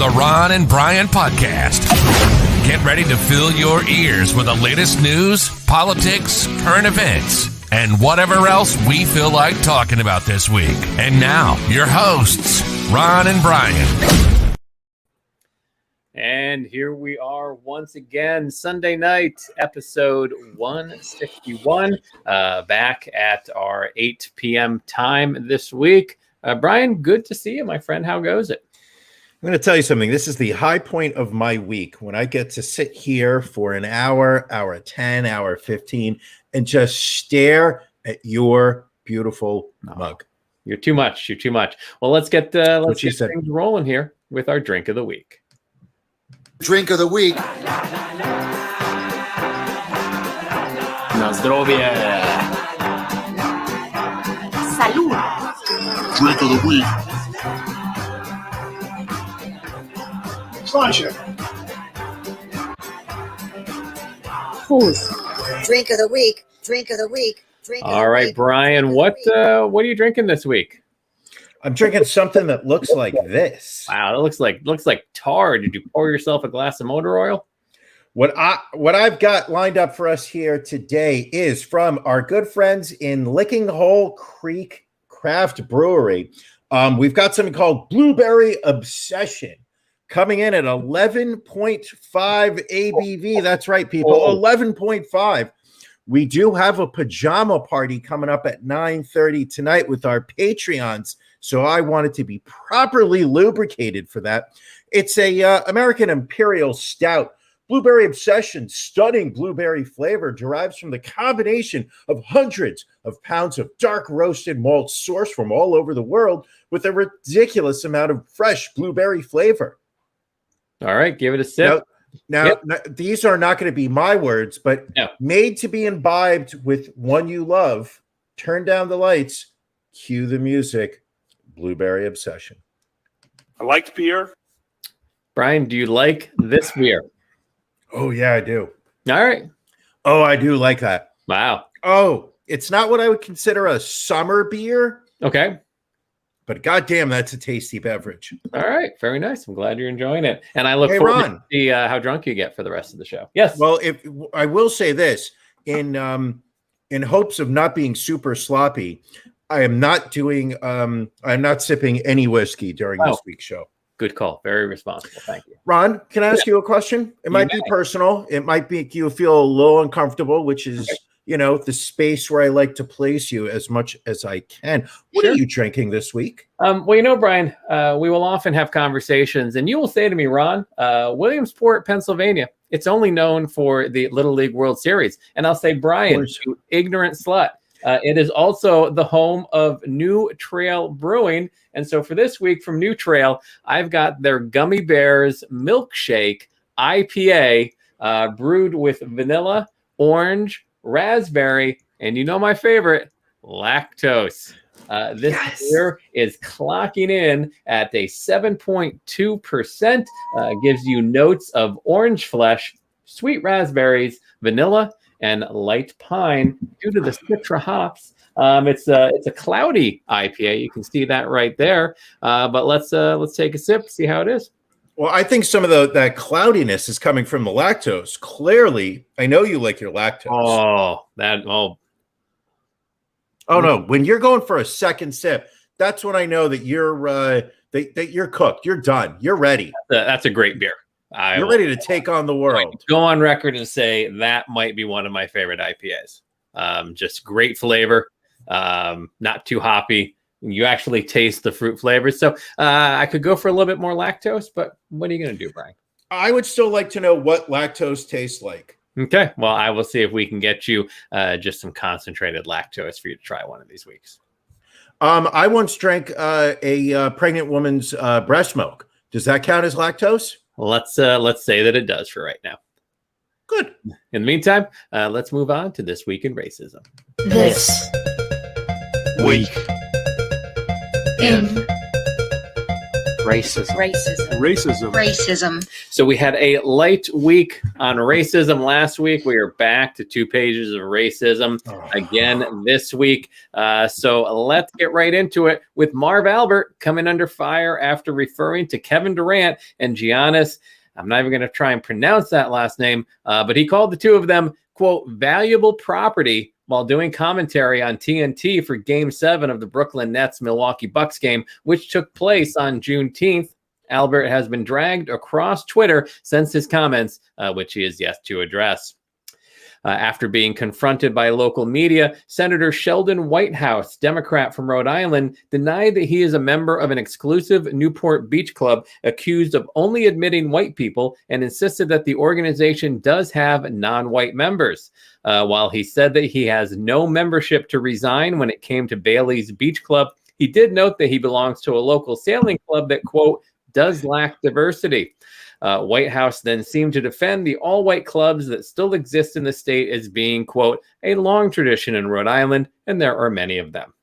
the Ron and Brian Podcast. Get ready to fill your ears with the latest news, politics, current events, and whatever else we feel like talking about this week. And now, your hosts, Ron and Brian. And here we are once again, Sunday night, episode 161, back at our 8 p.m. time this week. Brian, good to see you, my friend. How goes it? I'm going to tell you something. This is the high point of my week when I get to sit here for an hour 10, hour 15, and just stare at your beautiful mug. You're too much. You're too much. Well, let's get things rolling here with our drink of the week. Drink of the week. Na zdrowie. Salud. Drink of the week. Pleasure. Drink of the week. Drink of the week. Drink. All right, Brian. What are you drinking this week? I'm drinking something that looks like this. Wow, that looks like tar. Did you pour yourself a glass of motor oil? What I've got lined up for us here today is from our good friends in Licking Hole Creek Craft Brewery. We've got something called Blueberry Obsession coming in at 11.5 ABV. That's right, people, 11.5. We do have a pajama party coming up at 9:30 tonight with our Patreons, so I wanted to be properly lubricated for that. It's a American Imperial Stout. Blueberry Obsession, stunning blueberry flavor, derives from the combination of hundreds of pounds of dark roasted malt sourced from all over the world with a ridiculous amount of fresh blueberry flavor. All right, give it a sip. Now, these are not going to be my words, but made to be imbibed with one you love. Turn down the lights, cue the music. Blueberry Obsession. I liked beer. Brian, do you like this beer? Oh, yeah, I do. All right. Oh, I do like that. Wow. Oh, it's not what I would consider a summer beer. Okay. But goddamn, that's a tasty beverage. All right. Very nice. I'm glad you're enjoying it. And I look forward to see how drunk you get for the rest of the show. Yes. Well, if I will say this, in hopes of not being super sloppy, I am not doing I'm not sipping any whiskey during this week's show. Good call. Very responsible. Thank you. Ron, can I ask you a question? It might be personal. It might make you feel a little uncomfortable, which is, the space where I like to place you as much as I can. What are you drinking this week? Well, Brian, we will often have conversations, and you will say to me, Ron, Williamsport, Pennsylvania, it's only known for the Little League World Series. And I'll say, Brian, you ignorant slut. It is also the home of New Trail Brewing. And so for this week from New Trail, I've got their Gummy Bears Milkshake IPA brewed with vanilla, orange, raspberry, and my favorite, lactose. This beer is clocking in at a 7.2%. Gives you notes of orange flesh, sweet raspberries, vanilla, and light pine due to the citra hops. It's a cloudy IPA. You can see that right there. But let's take a sip, see how it is. Well, I think some of that cloudiness is coming from the lactose. Clearly, I know you like your lactose. Oh no! When you're going for a second sip, that's when I know that you're that you're cooked. You're done. You're ready. That's a great beer. You're ready to take on the world. Go on record and say that might be one of my favorite IPAs. Just great flavor, not too hoppy. You actually taste the fruit flavors. So I could go for a little bit more lactose, but what are you going to do, Brian? I would still like to know what lactose tastes like. Okay. Well, I will see if we can get you just some concentrated lactose for you to try one of these weeks. I once drank a pregnant woman's breast milk. Does that count as lactose? Let's say that it does for right now. Good. In the meantime, let's move on to This Week in Racism. This Week in Racism. Racism. Racism. Racism. So we had a light week on racism last week. We are back to 2 pages of racism again this week. So let's get right into it with Marv Albert coming under fire after referring to Kevin Durant and Giannis. I'm not even going to try and pronounce that last name, but he called the two of them, quote, valuable property while doing commentary on TNT for Game 7 of the Brooklyn Nets-Milwaukee Bucks game, which took place on Juneteenth. Albert has been dragged across Twitter since his comments, which he is yet to address. After being confronted by local media, Senator Sheldon Whitehouse, Democrat from Rhode Island, denied that he is a member of an exclusive Newport Beach club accused of only admitting white people and insisted that the organization does have non-white members. While he said that he has no membership to resign when it came to Bailey's Beach Club, he did note that he belongs to a local sailing club that, quote, does lack diversity. Whitehouse then seemed to defend the all-white clubs that still exist in the state as being, quote, a long tradition in Rhode Island, and there are many of them.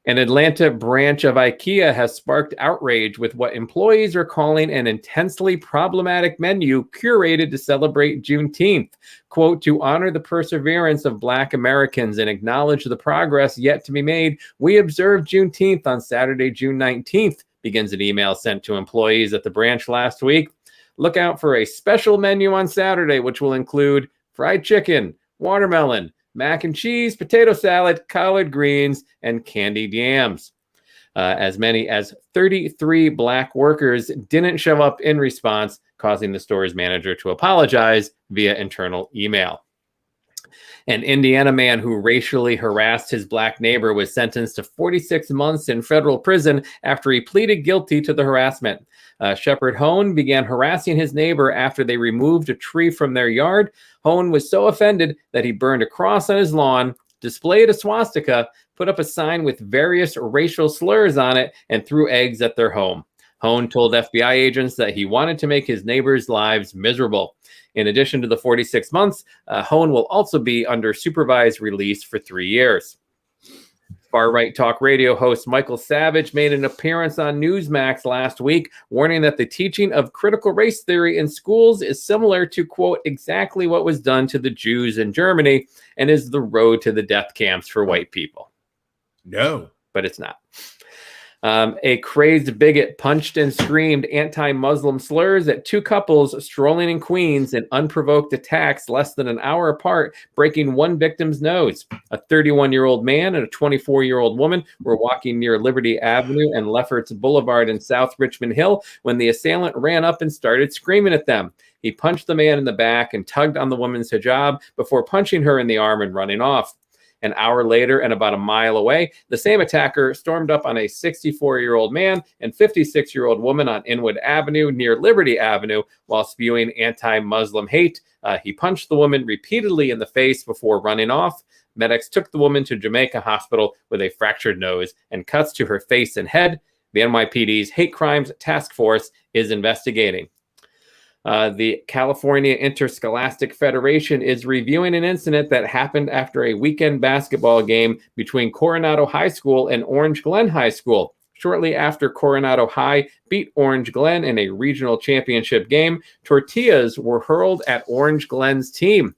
An Atlanta branch of IKEA has sparked outrage with what employees are calling an intensely problematic menu curated to celebrate Juneteenth. Quote, to honor the perseverance of Black Americans and acknowledge the progress yet to be made, we observed Juneteenth on Saturday, June 19th, begins an email sent to employees at the branch last week. Look out for a special menu on Saturday, which will include fried chicken, watermelon, mac and cheese, potato salad, collard greens, and candied yams. As many as 33 Black workers didn't show up in response, causing the store's manager to apologize via internal email. An Indiana man who racially harassed his Black neighbor was sentenced to 46 months in federal prison after he pleaded guilty to the harassment. Shepard Hone began harassing his neighbor after they removed a tree from their yard. Hone was so offended that he burned a cross on his lawn, displayed a swastika, put up a sign with various racial slurs on it, and threw eggs at their home. Hone told FBI agents that he wanted to make his neighbors' lives miserable. In addition to the 46 months, Hone will also be under supervised release for 3 years. Far-right talk radio host Michael Savage made an appearance on Newsmax last week, warning that the teaching of critical race theory in schools is similar to, quote, exactly what was done to the Jews in Germany and is the road to the death camps for white people. No. But it's not. A crazed bigot punched and screamed anti-Muslim slurs at 2 couples strolling in Queens in unprovoked attacks less than an hour apart, breaking one victim's nose. A 31-year-old man and a 24-year-old woman were walking near Liberty Avenue and Lefferts Boulevard in South Richmond Hill when the assailant ran up and started screaming at them. He punched the man in the back and tugged on the woman's hijab before punching her in the arm and running off. An hour later and about a mile away, the same attacker stormed up on a 64-year-old man and 56-year-old woman on Inwood Avenue near Liberty Avenue while spewing anti-Muslim hate. He punched the woman repeatedly in the face before running off. Medics took the woman to Jamaica Hospital with a fractured nose and cuts to her face and head. The NYPD's Hate Crimes Task Force is investigating. The California Interscholastic Federation is reviewing an incident that happened after a weekend basketball game between Coronado High School and Orange Glen High School. Shortly after Coronado High beat Orange Glen in a regional championship game, tortillas were hurled at Orange Glen's team.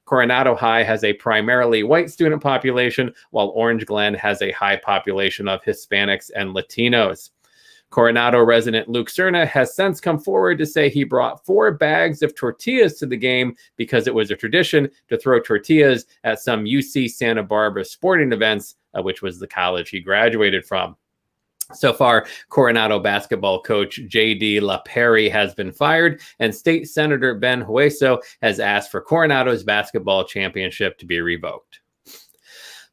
Coronado High has a primarily white student population, while Orange Glen has a high population of Hispanics and Latinos. Coronado resident Luke Cerna has since come forward to say he brought 4 bags of tortillas to the game because it was a tradition to throw tortillas at some UC Santa Barbara sporting events, which was the college he graduated from. So far, Coronado basketball coach J.D. LaPerry has been fired, and State Senator Ben Hueso has asked for Coronado's basketball championship to be revoked.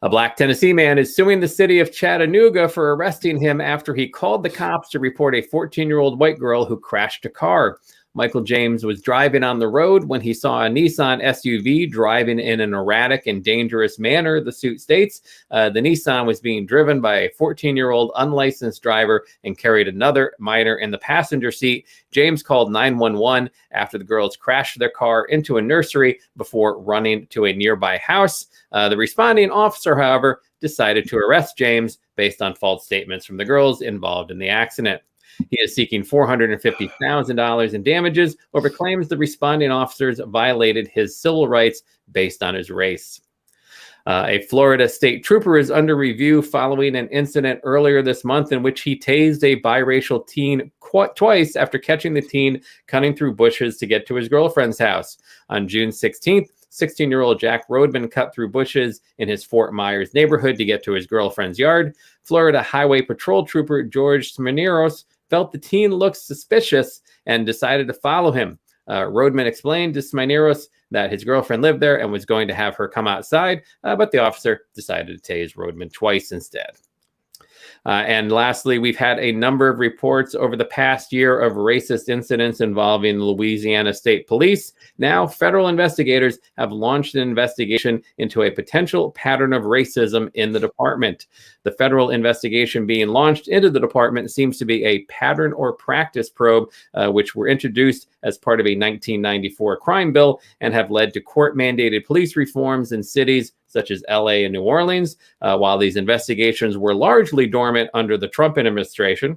A Black Tennessee man is suing the city of Chattanooga for arresting him after he called the cops to report a 14-year-old white girl who crashed a car. Michael James was driving on the road when he saw a Nissan SUV driving in an erratic and dangerous manner, the suit states. The Nissan was being driven by a 14-year-old unlicensed driver and carried another minor in the passenger seat. James called 911 after the girls crashed their car into a nursery before running to a nearby house. The responding officer, however, decided to arrest James based on false statements from the girls involved in the accident. He is seeking $450,000 in damages over claims the responding officers violated his civil rights based on his race. A Florida state trooper is under review following an incident earlier this month in which he tased a biracial teen twice after catching the teen cutting through bushes to get to his girlfriend's house. On June 16th, 16-year-old Jack Rodman cut through bushes in his Fort Myers neighborhood to get to his girlfriend's yard. Florida Highway Patrol Trooper George Smaneros felt the teen looked suspicious and decided to follow him. Rodman explained to Smaneros that his girlfriend lived there and was going to have her come outside, but the officer decided to tase Rodman twice instead. And lastly, we've had a number of reports over the past year of racist incidents involving the Louisiana State Police. Now, federal investigators have launched an investigation into a potential pattern of racism in the department. The federal investigation being launched into the department seems to be a pattern or practice probe, which were introduced as part of a 1994 crime bill and have led to court-mandated police reforms in cities such as LA and New Orleans, while these investigations were largely dormant under the Trump administration.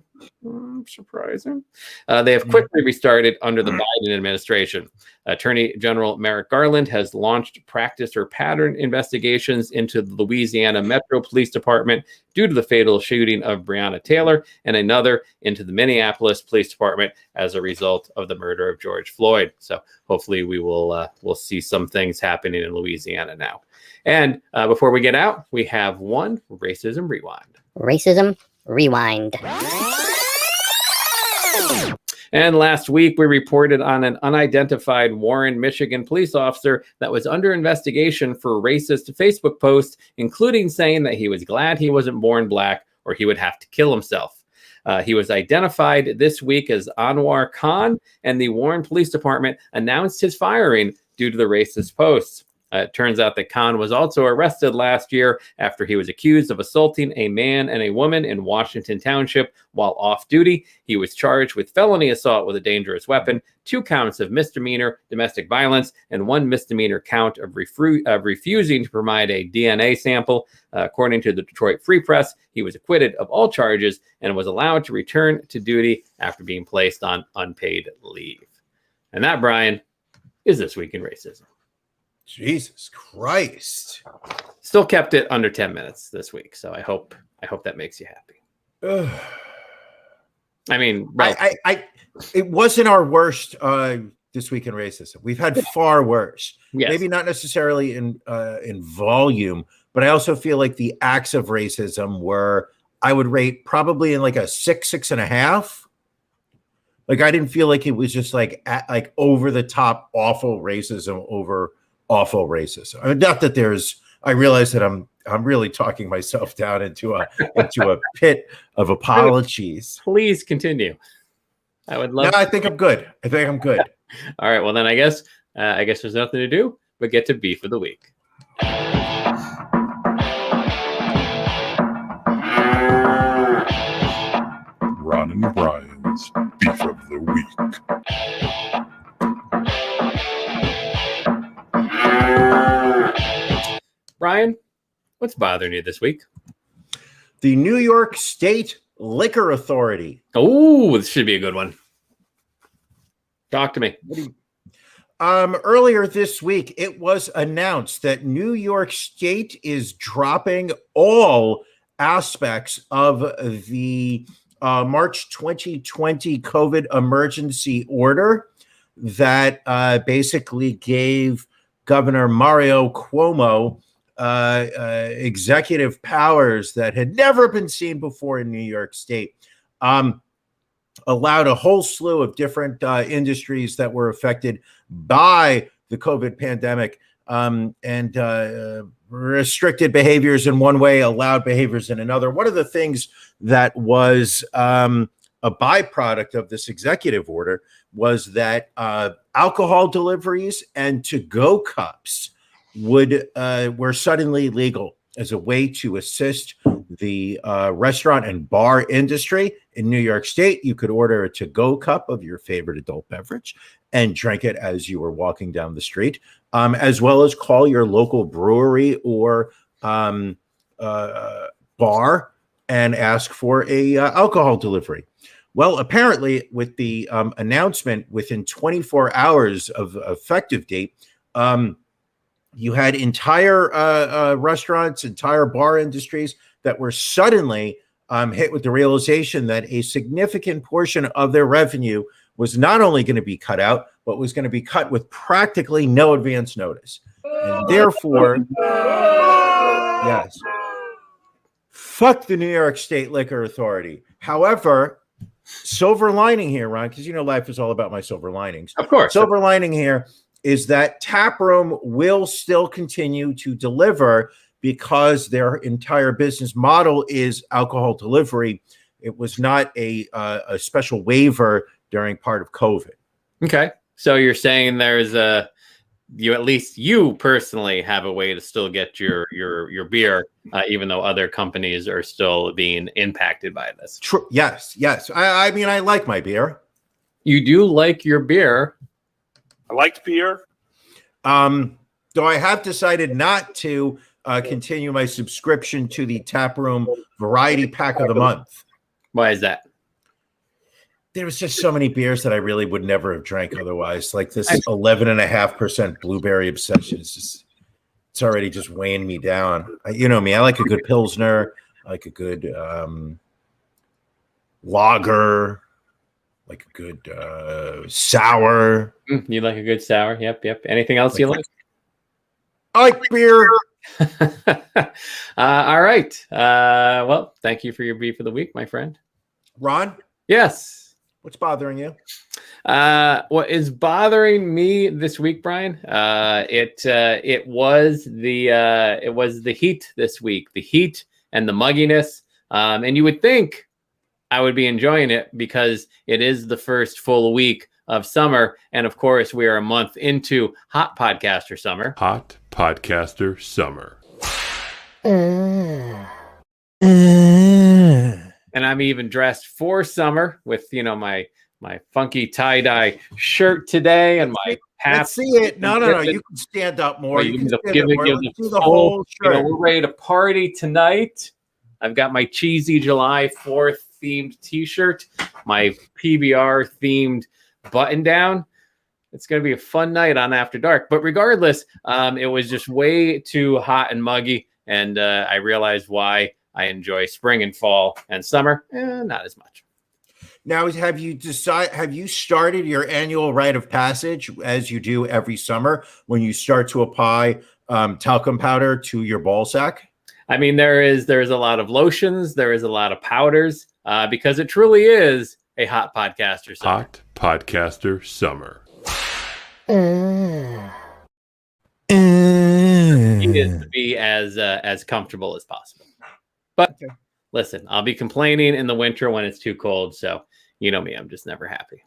Surprising. They have quickly restarted under the Biden administration. Attorney General Merrick Garland has launched practice or pattern investigations into the Louisiana Metro Police Department due to the fatal shooting of Breonna Taylor, and another into the Minneapolis Police Department as a result of the murder of George Floyd. So hopefully we will we'll see some things happening in Louisiana now. And before we get out, we have one Racism Rewind. Racism Rewind. And last week, we reported on an unidentified Warren, Michigan police officer that was under investigation for racist Facebook posts, including saying that he was glad he wasn't born black or he would have to kill himself. He was identified this week as Anwar Khan, and the Warren Police Department announced his firing due to the racist posts. It turns out that Khan was also arrested last year after he was accused of assaulting a man and a woman in Washington Township while off duty. He was charged with felony assault with a dangerous weapon, 2 counts of misdemeanor domestic violence, and 1 misdemeanor count of refusing to provide a DNA sample. According to the Detroit Free Press, he was acquitted of all charges and was allowed to return to duty after being placed on unpaid leave. And that, Brian, is This Week in Racism. Jesus Christ. Still kept it under 10 minutes this week, so I hope that makes you happy. I mean, it wasn't our worst This Week in Racism. We've had far worse. Yes. Maybe not necessarily in volume, but I also feel like the acts of racism were, I would rate probably in like a 6.5. Like I didn't feel like it was just like over the top awful racism over awful racism. I mean, not that I realize that I'm really talking myself down into a pit of apologies. Please continue. I would love. No, I think I'm good. All right. Well, then I guess there's nothing to do but get to Beef of the Week. Ron and Brian's Beef of the Week. Brian, what's bothering you this week? The New York State Liquor Authority. Oh, this should be a good one. Talk to me. Earlier this week, it was announced that New York State is dropping all aspects of the March 2020 COVID emergency order that basically gave Governor Mario Cuomo executive powers that had never been seen before in New York State, allowed a whole slew of different industries that were affected by the COVID pandemic and restricted behaviors in one way, allowed behaviors in another. One of the things that was a byproduct of this executive order was that alcohol deliveries and to-go cups were suddenly legal as a way to assist the restaurant and bar industry in New York State. You could order a to-go cup of your favorite adult beverage and drink it as you were walking down the street, as well as call your local brewery or bar and ask for a alcohol delivery. Well, apparently, with the announcement within 24 hours of effective date, you had entire restaurants, entire bar industries that were suddenly hit with the realization that a significant portion of their revenue was not only going to be cut out, but was going to be cut with practically no advance notice. And therefore, yes, fuck the New York State Liquor Authority. However, silver lining here, Ron, because life is all about my silver linings. Of course. Silver lining here is that Taproom will still continue to deliver because their entire business model is alcohol delivery. It was not a special waiver during part of COVID. Okay. So you're saying there's at least you personally have a way to still get your beer, even though other companies are still being impacted by this. True. Yes. I mean, I like my beer. You do like your beer. I liked beer. Though I have decided not to continue my subscription to the Taproom Variety Pack of the Month. Why is that? There was just so many beers that I really would never have drank otherwise. Like this 11.5% Blueberry Obsession. It's already just weighing me down. You know me. I like a good Pilsner. I like a good lager. Like a good sour. You like a good sour? Yep. Anything else you like? I like beer. All right. Well, thank you for your beef of the week, my friend. Ron? Yes. What's bothering you? What is bothering me this week, Brian? It was the heat this week, the heat and the mugginess. And you would think I would be enjoying it because it is the first full week of summer. And of course, we are a month into Hot Podcaster Summer. Hot Podcaster Summer. And I'm even dressed for summer with, my funky tie-dye shirt today and my hat. Let's see it. No. You can stand up more. You can give the whole shirt. We're ready to party tonight. I've got my cheesy July 4th themed t-shirt, my PBR themed button down. It's going to be a fun night on After Dark. But regardless, it was just way too hot and muggy. And I realized why I enjoy spring and fall and summer. Not as much. Now, have you started your annual rite of passage as you do every summer when you start to apply talcum powder to your ball sack? I mean, there's a lot of lotions. There is a lot of powders because it truly is a hot podcaster summer. Hot Podcaster Summer. It is to be as comfortable as possible. But listen, I'll be complaining in the winter when it's too cold. So you know me, I'm just never happy.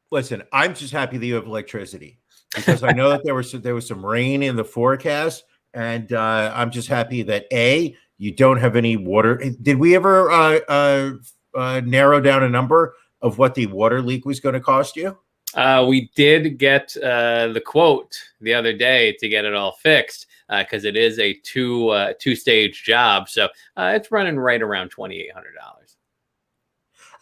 Listen, I'm just happy that you have electricity because I know that there was some rain in the forecast. And I'm just happy that you don't have any water. Did we ever narrow down a number of what the water leak was going to cost you? We did get the quote the other day to get it all fixed because it is a two-stage job. So it's running right around $2,800.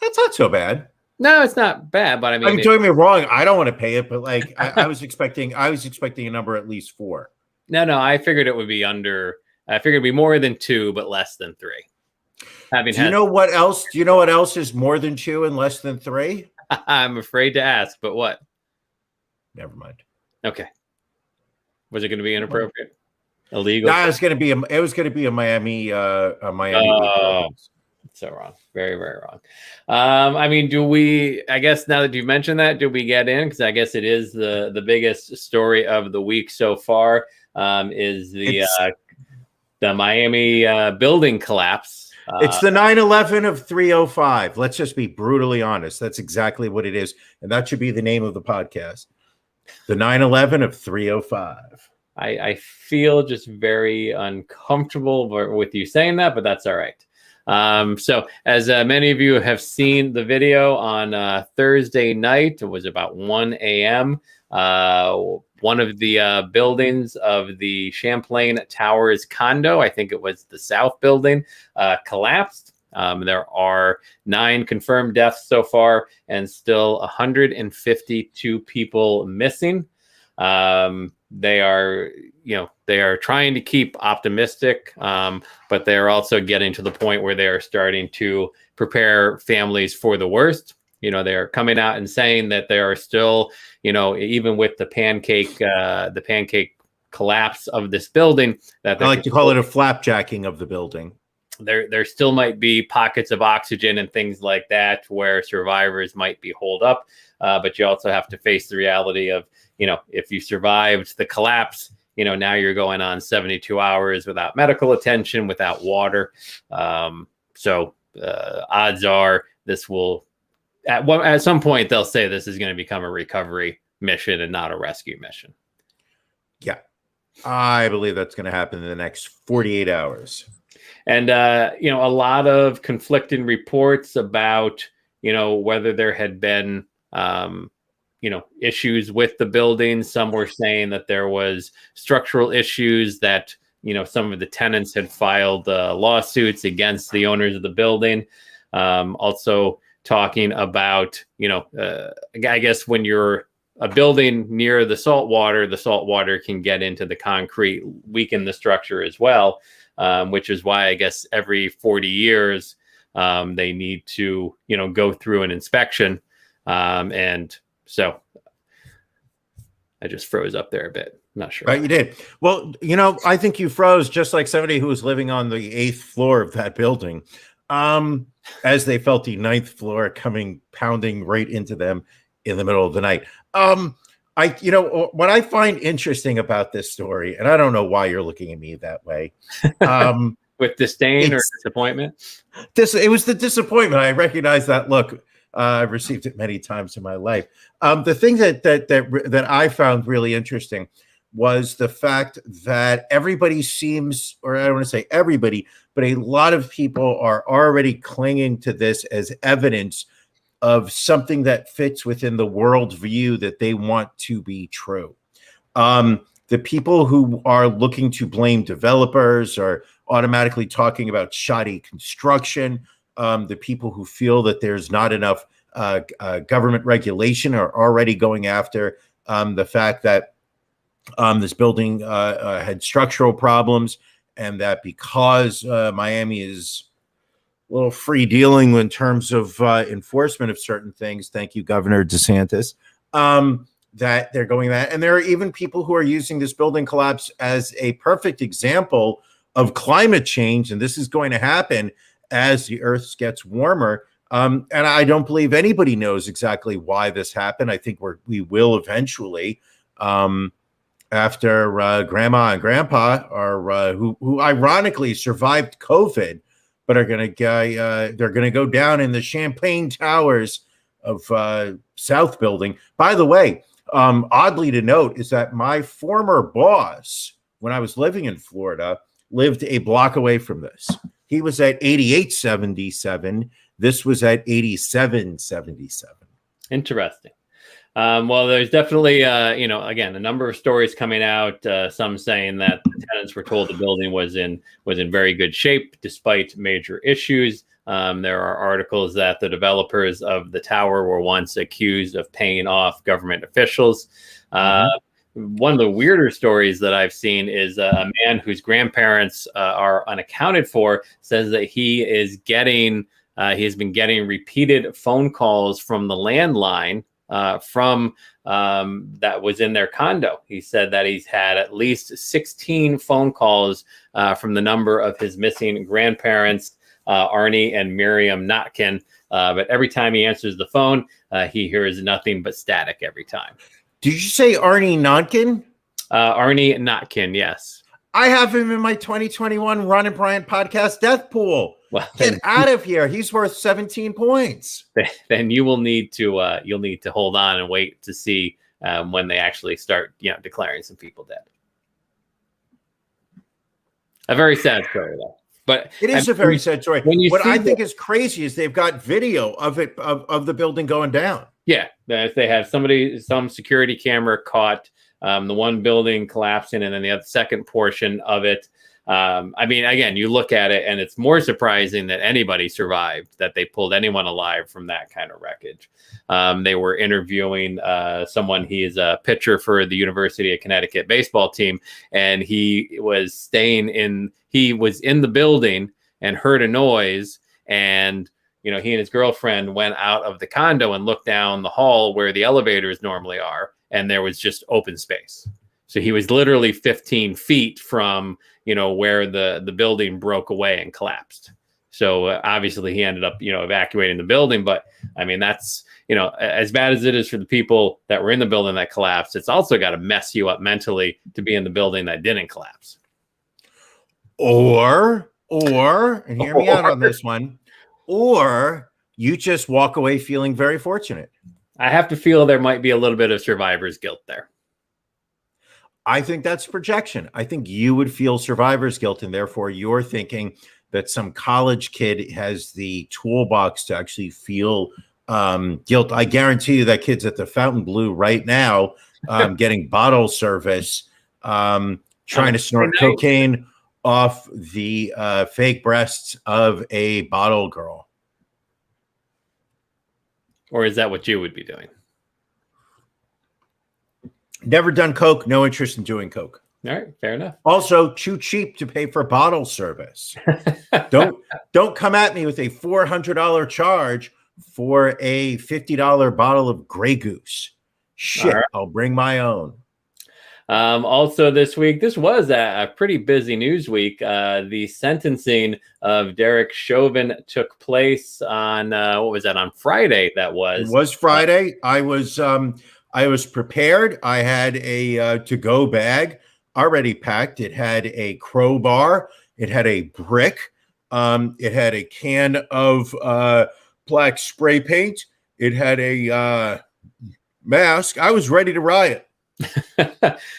That's not so bad. No, it's not bad. But I mean, don't get me wrong. I don't want to pay it, but like I was expecting a number at least 4. No, I figured it would be under. I figured it'd be more than 2, but less than 3. Do you know what else? Do you know what else is more than 2 and less than 3? I'm afraid to ask, but what? Never mind. Okay. Was it going to be inappropriate? Illegal? No, it was going to be a Miami. Oh, so wrong. Very, very wrong. I mean, I guess now that you've mentioned that, do we get in? Because I guess it is the biggest story of the week so far. Is the Miami building collapse. It's the 9/11 of 305. Let's just be brutally honest. That's exactly what it is. And that should be the name of the podcast. The 9/11 of 305. I feel just very uncomfortable with you saying that, but that's all right. So as many of you have seen the video on Thursday night, it was about 1 a.m. One of the buildings of the Champlain Towers condo, I think it was the South building, collapsed. There are 9 confirmed deaths so far, and still 152 people missing. They are trying to keep optimistic, but they are also getting to the point where they are starting to prepare families for the worst. They're coming out and saying that they are still, even with the pancake collapse of this building, that I like to call it a flapjacking of the building. There still might be pockets of oxygen and things like that where survivors might be holed up. But you also have to face the reality of, if you survived the collapse, now you're going on 72 hours without medical attention, without water. So odds are this will, at some point, they'll say this is going to become a recovery mission and not a rescue mission. Yeah, I believe that's going to happen in the next 48 hours. And, a lot of conflicting reports about, whether there had been, issues with the building. Some were saying that there was structural issues, that, some of the tenants had filed lawsuits against the owners of the building. Also talking about, I guess when you're a building near the salt water can get into the concrete, weaken the structure as well. Which is why I guess every 40 years they need to, go through an inspection. And so I just froze up there a bit. Not sure. Right, you did. Well, I think you froze just like somebody who was living on the 8th floor of that building, as they felt the 9th floor pounding right into them in the middle of the night. What I find interesting about this story, and I don't know why you're looking at me that way, with disdain or disappointment. It was the disappointment. I recognize that look. I've received it many times in my life. The thing that I found really interesting was the fact that everybody seems, or I don't want to say everybody, but a lot of people are already clinging to this as evidence of something that fits within the worldview that they want to be true. The people who are looking to blame developers are automatically talking about shoddy construction. The people who feel that there's not enough government regulation are already going after the fact that this building had structural problems, and that because Miami is a little free dealing in terms of enforcement of certain things. Thank you, Governor DeSantis. That they're going that. And there are even people who are using this building collapse as a perfect example of climate change. And this is going to happen as the earth gets warmer. And I don't believe anybody knows exactly why this happened. I think we will eventually, after Grandma and Grandpa are who ironically survived COVID, but are going to they're going to go down in the Champagne Towers of South Building. By the way, oddly to note is that my former boss, when I was living in Florida, lived a block away from this. He was at 8877. This was at 8777. Interesting. Well, there's definitely, again, a number of stories coming out. Some saying that the tenants were told the building was in very good shape despite major issues. There are articles that the developers of the tower were once accused of paying off government officials. One of the weirder stories that I've seen is a man whose grandparents are unaccounted for says that he has been getting repeated phone calls from the landline from that was in their condo. He said that he's had at least 16 phone calls from the number of his missing grandparents, Arnie and Miriam Notkin. But every time he answers the phone, he hears nothing but static every time. Did you say Arnie Notkin? Arnie Notkin, yes. I have him in my 2021 Ron and Brian podcast death pool. Well, get out of here. He's worth 17 points. Then you will need to you'll need to hold on and wait to see when they actually start declaring some people dead. A very sad story though. But it is a very sad story. What I think is crazy is they've got video of it of the building going down. Yeah, they have some security camera caught the one building collapsing, and then the second portion of it I mean, again, you look at it and it's more surprising that anybody survived, that they pulled anyone alive from that kind of wreckage. They were interviewing someone. He is a pitcher for the University of Connecticut baseball team, and he was in the building and heard a noise, and he and his girlfriend went out of the condo and looked down the hall where the elevators normally are, and there was just open space. So he was literally 15 feet from, where the building broke away and collapsed. So obviously he ended up, evacuating the building. But I mean, that's, as bad as it is for the people that were in the building that collapsed, it's also got to mess you up mentally to be in the building that didn't collapse. Or, and hear me out on this one, or you just walk away feeling very fortunate. I have to feel there might be a little bit of survivor's guilt there. I think that's projection. I think you would feel survivor's guilt, and therefore you're thinking that some college kid has the toolbox to actually feel guilt. I guarantee you that kid's at the Fontainebleau right now, getting bottle service, trying to snort cocaine off the fake breasts of a bottle girl. Or is that what you would be doing? Never done coke, no interest in doing coke. All right, fair enough. Also, too cheap to pay for bottle service. Don't come at me with a $400 charge for a $50 bottle of Grey Goose. Shit, right. I'll bring my own. Also this week, this was a pretty busy news week. The sentencing of Derek Chauvin took place on, on Friday? It was Friday. I was prepared. I had a to-go bag already packed. It had a crowbar. It had a brick. It had a can of black spray paint. It had a mask. I was ready to riot.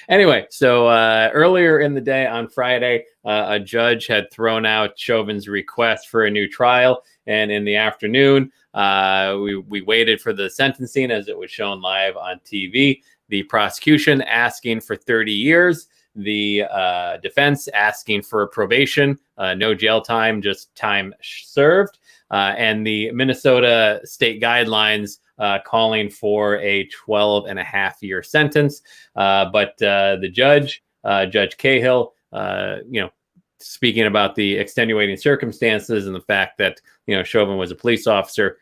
Anyway, so earlier in the day on Friday, a judge had thrown out Chauvin's request for a new trial. And in the afternoon, we waited for the sentencing as it was shown live on TV. The prosecution asking for 30 years. The defense asking for probation, no jail time, just time served. And the Minnesota state guidelines calling for a 12.5-year sentence. But the judge, Judge Cahill, speaking about the extenuating circumstances and the fact that, Chauvin was a police officer,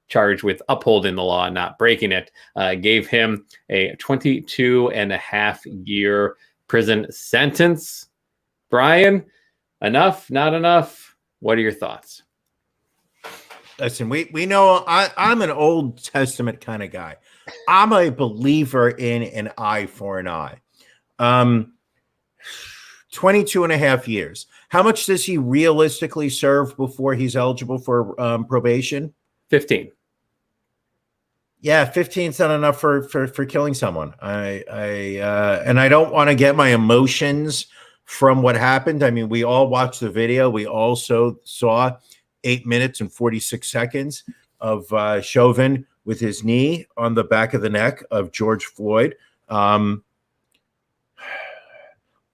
charged with upholding the law and not breaking it, gave him a 22.5-year prison sentence. Brian, enough, not enough? What are your thoughts? Listen, we know I'm an Old Testament kind of guy. I'm a believer in an eye for an eye. 22.5 years. How much does he realistically serve before he's eligible for probation? 15. Yeah, 15 is not enough for killing someone. And I don't want to get my emotions from what happened. I mean, we all watched the video. We also saw 8 minutes and 46 seconds of Chauvin with his knee on the back of the neck of George Floyd.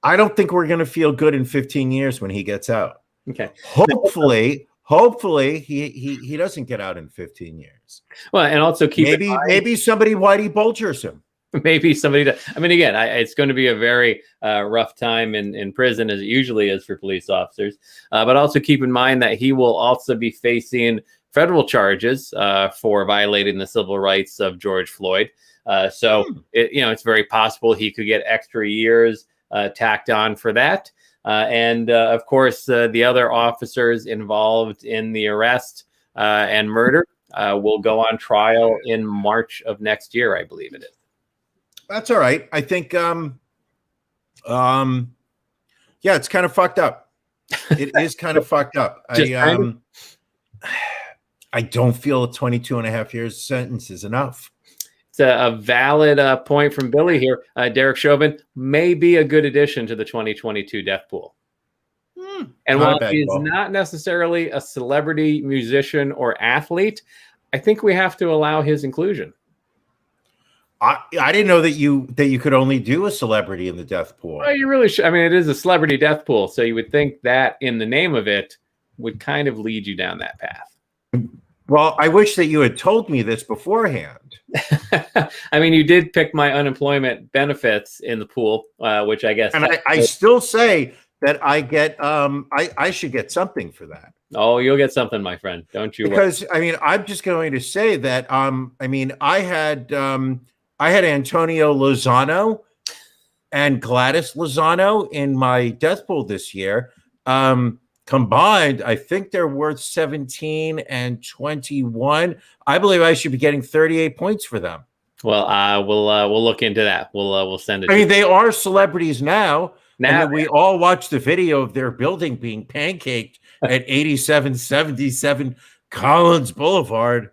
I don't think we're going to feel good in 15 years when he gets out. Okay. Hopefully he doesn't get out in 15 years. Well, and also maybe somebody Whitey Bulgers him. Maybe somebody does. I mean, again, it's going to be a very rough time in prison, as it usually is for police officers. But also keep in mind that he will also be facing federal charges for violating the civil rights of George Floyd. It's very possible he could get extra years tacked on for that. Of course, the other officers involved in the arrest and murder will go on trial in March of next year, I believe it is. That's all right. I think, yeah, it's kind of fucked up. It is kind of fucked up. I don't feel a 22.5 years sentence is enough. It's a valid point from Billy here. Derek Chauvin may be a good addition to the 2022 death pool. And while he's not necessarily a celebrity musician or athlete, I think we have to allow his inclusion. I didn't know that you could only do a celebrity in the death pool. Well, you really should. I mean, it is a celebrity death pool, so you would think that in the name of it would kind of lead you down that path. Well, I wish that you had told me this beforehand. I mean, you did pick my unemployment benefits in the pool, which I guess. And I still say that I get I should get something for that. Oh, you'll get something, my friend. Don't you? Because I mean, I'm just going to say that I mean, I had Antonio Lozano and Gladys Lozano in my death pool this year. Combined, I think they're worth 17 and 21. I believe I should be getting 38 points for them. Well, we'll look into that. We'll send it. I mean, they are celebrities now. Now we all watched the video of their building being pancaked at 8777 Collins Boulevard.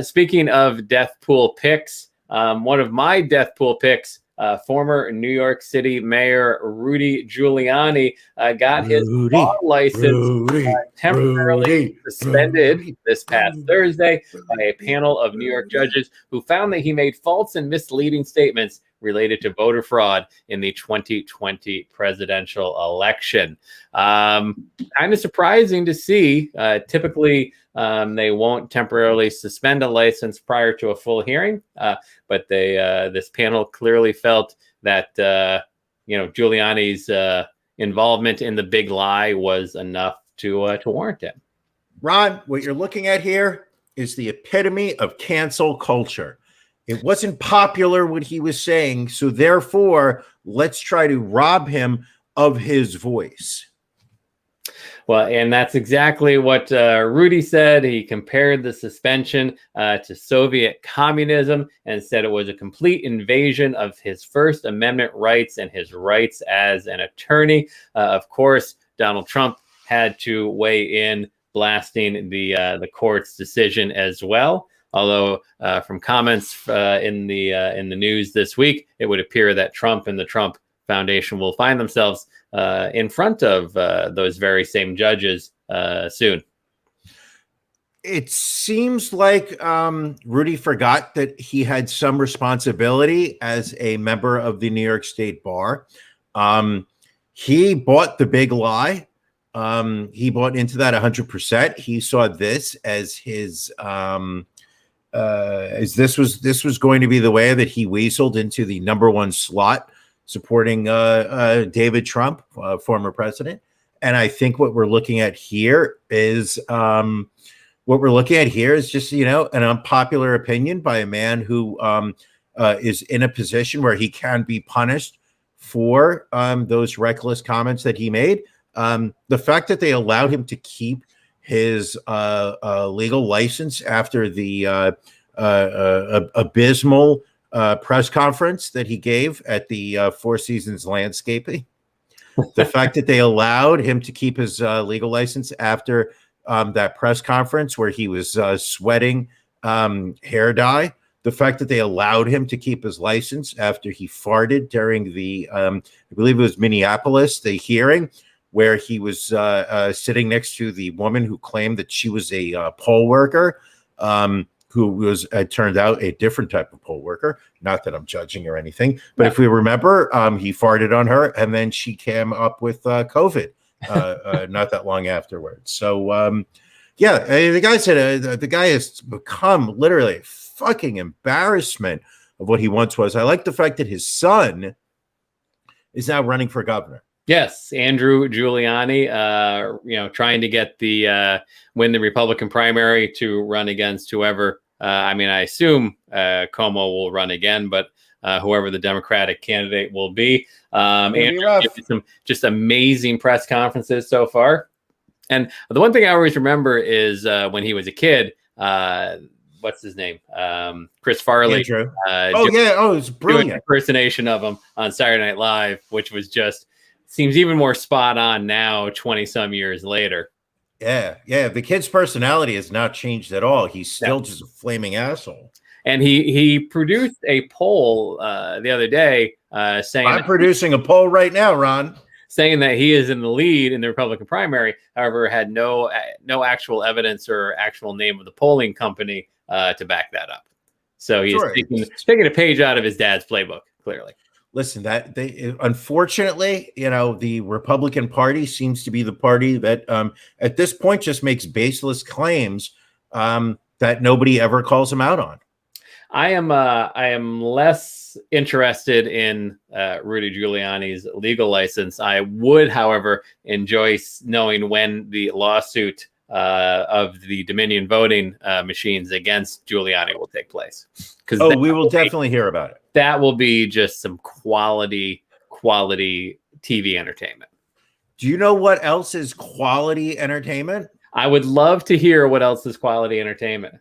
Speaking of death pool picks, one of my death pool picks, former New York City Mayor Rudy Giuliani got his law license temporarily suspended this past Thursday by a panel of New York judges who found that he made false and misleading statements related to voter fraud in the 2020 presidential election. Kind of surprising to see. Typically, they won't temporarily suspend a license prior to a full hearing, but this panel clearly felt that Giuliani's involvement in the big lie was enough to warrant it. Ron, what you're looking at here is the epitome of cancel culture. It wasn't popular what he was saying, so therefore, let's try to rob him of his voice. Well, and that's exactly what Rudy said. He compared the suspension to Soviet communism and said it was a complete invasion of his First Amendment rights and his rights as an attorney. Of course, Donald Trump had to weigh in, blasting the court's decision as well. Although from comments in the news this week, it would appear that Trump and the Trump Foundation will find themselves in front of those very same judges soon. It seems like Rudy forgot that he had some responsibility as a member of the New York State Bar. He bought the big lie. He bought into that 100%. He saw this as his as this was going to be the way that he weaseled into the number one slot, supporting David Trump, former president. And I think what we're looking at here is just, an unpopular opinion by a man who is in a position where he can be punished for those reckless comments that he made. The fact that they allowed him to keep his legal license after the abysmal press conference that he gave at the Four Seasons Landscaping. The fact that they allowed him to keep his legal license after that press conference where he was sweating hair dye. The fact that they allowed him to keep his license after he farted during the, I believe it was Minneapolis, the hearing where he was sitting next to the woman who claimed that she was a poll worker, who was, it turned out, a different type of poll worker. Not that I'm judging or anything, but if we remember, he farted on her and then she came up with COVID not that long afterwards. So, the guy said the guy has become literally a fucking embarrassment of what he once was. I like the fact that his son is now running for governor. Yes, Andrew Giuliani, trying to get win the Republican primary to run against whoever. I assume Cuomo will run again, but whoever the Democratic candidate will be. Andrew gave some just amazing press conferences so far. And the one thing I always remember is when he was a kid, what's his name? Chris Farley. Andrew. It's brilliant. Doing an impersonation of him on Saturday Night Live, which was just seems even more spot on now, 20 some years later. Yeah. The kid's personality has not changed at all. He's still just a flaming asshole. And he produced a poll the other day saying I'm producing a poll right now, Ron, saying that he is in the lead in the Republican primary. However, had no actual evidence or actual name of the polling company to back that up. So he's Sure. taking a page out of his dad's playbook, clearly. Listen, that they unfortunately, the Republican Party seems to be the party that at this point just makes baseless claims that nobody ever calls him out on. I am less interested in Rudy Giuliani's legal license. I would, however, enjoy knowing when the lawsuit of the Dominion voting machines against Giuliani will take place. Because we will definitely hear about it. That will be just some quality TV entertainment. Do you know what else is quality entertainment? I would love to hear what else is quality entertainment.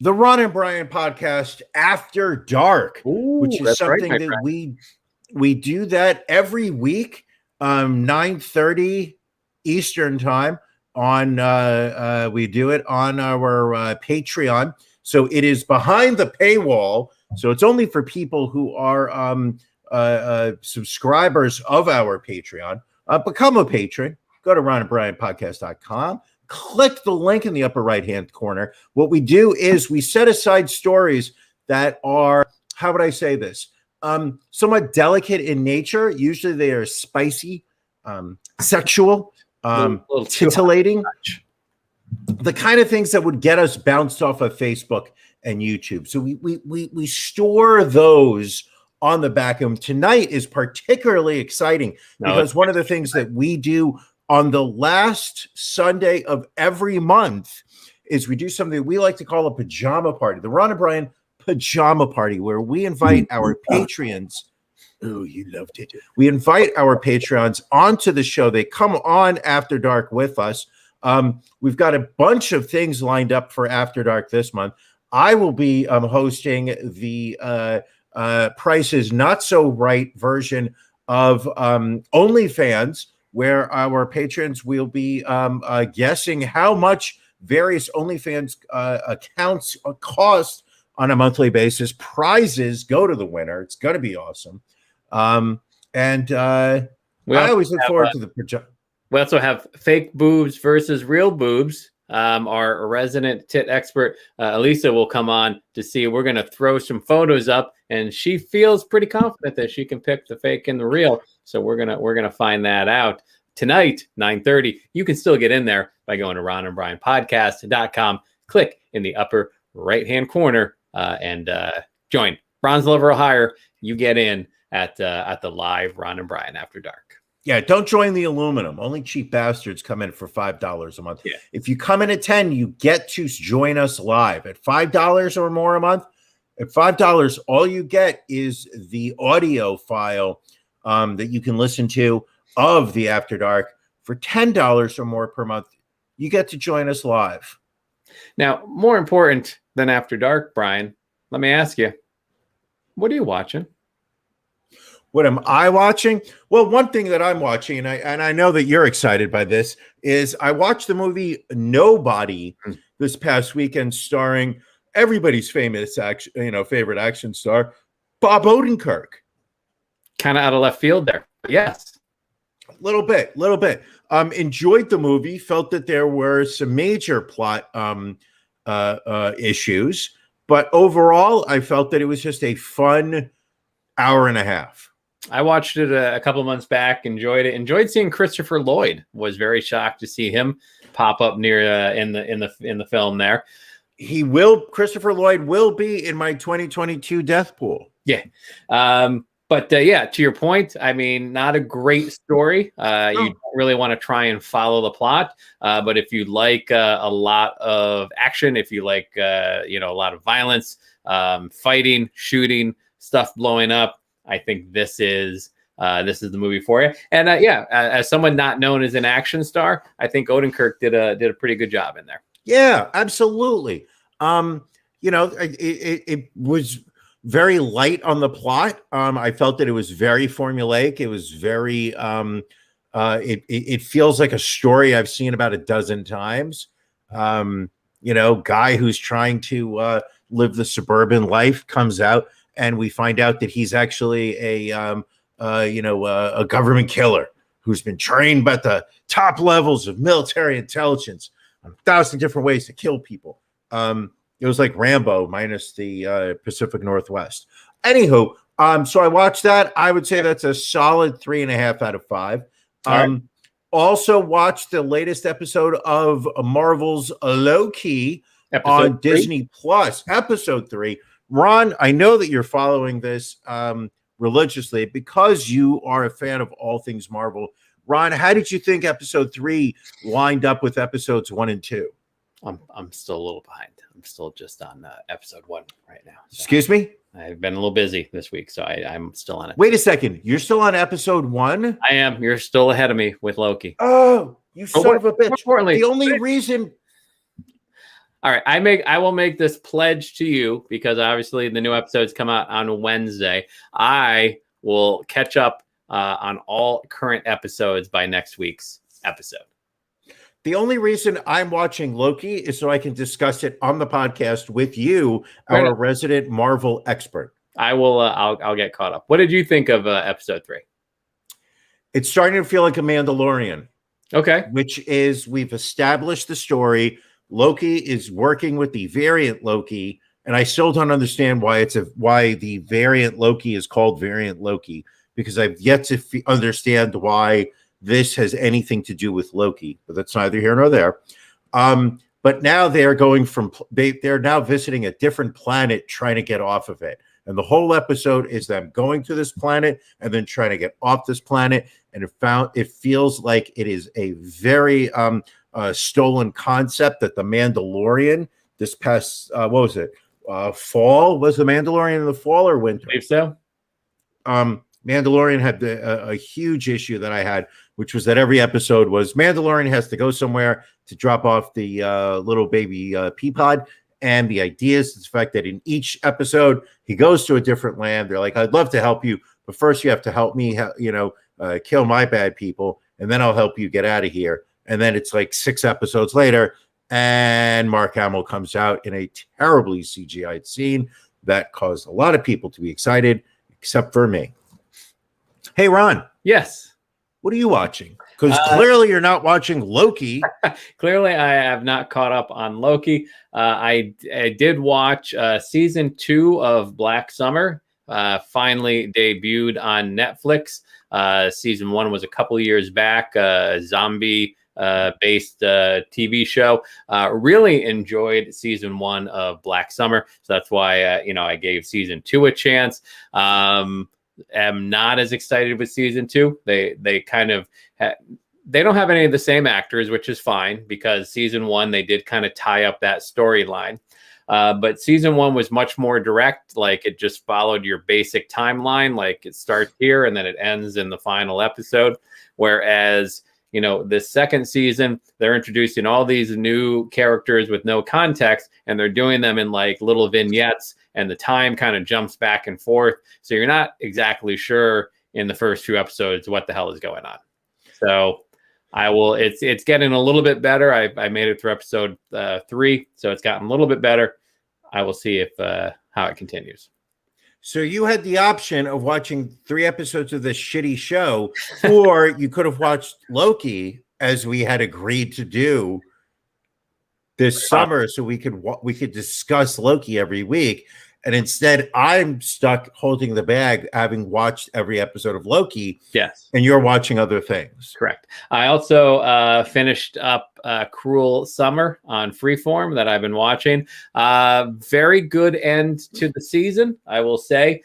The Ron and Brian podcast After Dark, which is something that we do that every week, 9:30 Eastern time on we do it on our Patreon. So it is behind the paywall. So it's only for people who are subscribers of our Patreon. Become a patron. Go to ronandbrianpodcast.com. Click the link in the upper right-hand corner. What we do is we set aside stories that are, how would I say this, somewhat delicate in nature. Usually they are spicy, sexual, titillating, the kind of things that would get us bounced off of Facebook and YouTube. So we store those on the back end. Tonight is particularly exciting because one of the things that we do on the last Sunday of every month is we do something we like to call a pajama party, the Ron and Brian pajama party, where we invite our Patreons. Oh, you loved it. We invite our Patreons onto the show. They come on After Dark with us. We've got a bunch of things lined up for After Dark this month. I will be hosting the Price is Not So Right version of OnlyFans, where our patrons will be guessing how much various OnlyFans accounts cost on a monthly basis. Prizes go to the winner. It's going to be awesome. I always look forward to the. We also have fake boobs versus real boobs. Our resident tit expert, Elisa, will come on to see. We're going to throw some photos up, and she feels pretty confident that she can pick the fake and the real. So we're gonna find that out tonight, 9:30. You can still get in there by going to ronandbrianpodcast.com. Click in the upper right-hand corner and join. Bronze level or higher, you get in at the live Ron and Brian After Dark. Yeah, don't join the aluminum. Only cheap bastards come in for $5 a month. Yeah. If you come in at 10, you get to join us live. At $5 or more a month, at $5, all you get is the audio file that you can listen to of the After Dark. For $10 or more per month, you get to join us live. Now, more important than After Dark, Brian, let me ask you, what are you watching? What am I watching? Well, one thing that I'm watching, and I know that you're excited by this, is I watched the movie Nobody this past weekend, starring everybody's famous favorite action star, Bob Odenkirk. Kind of out of left field there. Yes. A little bit. Enjoyed the movie, felt that there were some major plot issues, but overall, I felt that it was just a fun hour and a half. I watched it a couple months back, enjoyed it. Enjoyed seeing Christopher Lloyd. Was very shocked to see him pop up near in the film there. Christopher Lloyd will be in my 2022 death pool. Yeah. But to your point, I mean, not a great story. You don't really want to try and follow the plot. But if you like a lot of action, if you like a lot of violence, fighting, shooting, stuff blowing up, I think this is the movie for you. And as someone not known as an action star, I think Odenkirk did a pretty good job in there. Yeah, absolutely. It was very light on the plot. I felt that it was very formulaic. It was very it feels like a story I've seen about a dozen times. Guy who's trying to live the suburban life comes out, and we find out that he's actually a government killer who's been trained by the top levels of military intelligence on 1,000 different ways to kill people. It was like Rambo minus the Pacific Northwest. Anywho, so I watched that. I would say that's a solid 3.5 out of 5. Right. Also watched the latest episode of Marvel's Loki on Disney Plus, episode 3. Ron, I know that you're following this religiously because you are a fan of all things Marvel. Ron, how did you think episode 3 lined up with episodes 1 and 2? I'm still a little behind. I'm still just on episode 1 right now. So Excuse me? I've been a little busy this week, so I'm still on it. Wait a second. You're still on episode 1? I am. You're still ahead of me with Loki. Oh, you son of a bitch. More importantly, The only reason... All right, I will make this pledge to you because obviously the new episodes come out on Wednesday. I will catch up on all current episodes by next week's episode. The only reason I'm watching Loki is so I can discuss it on the podcast with you, our resident Marvel expert. I will. I'll get caught up. What did you think of episode 3? It's starting to feel like a Mandalorian. Okay. Which is, we've established the story. Loki is working with the variant Loki, and I still don't understand why why the variant Loki is called variant Loki, because I've yet to understand why this has anything to do with Loki, but that's neither here nor there. But now they're going they're now visiting a different planet, trying to get off of it. And the whole episode is them going to this planet and then trying to get off this planet. And it feels like it is a very stolen concept that the Mandalorian this past what was it? Fall? Was the Mandalorian in the fall or winter? I believe so. Mandalorian had a huge issue that I had, which was that every episode was Mandalorian has to go somewhere to drop off the little baby pea pod. And the idea is the fact that in each episode, he goes to a different land. They're like, I'd love to help you, but first you have to help me, kill my bad people, and then I'll help you get out of here. And then it's like 6 episodes later, and Mark Hamill comes out in a terribly CGI'd scene that caused a lot of people to be excited, except for me. Hey, Ron. Yes. What are you watching? Because clearly you're not watching Loki. Clearly, I have not caught up on Loki. I did watch season 2 of Black Summer. Finally debuted on Netflix. Season 1 was a couple years back. Zombie based TV show. Really enjoyed season 1 of Black Summer. So that's why I gave season 2 a chance. Am not as excited with season 2. They kind of they don't have any of the same actors, which is fine because season 1 they did kind of tie up that storyline. But season 1 was much more direct. Like it just followed your basic timeline. Like it starts here and then it ends in the final episode. Whereas this second season, they're introducing all these new characters with no context, and they're doing them in like little vignettes, and the time kind of jumps back and forth. So you're not exactly sure in the first 2 episodes what the hell is going on. So it's getting a little bit better. I made it through episode 3, so it's gotten a little bit better. I will see if how it continues. So you had the option of watching 3 episodes of this shitty show, or you could have watched Loki, as we had agreed to do this summer, so we could discuss Loki every week. And instead, I'm stuck holding the bag, having watched every episode of Loki. Yes. And you're watching other things. Correct. I also finished up Cruel Summer on Freeform that I've been watching. Very good end to the season, I will say.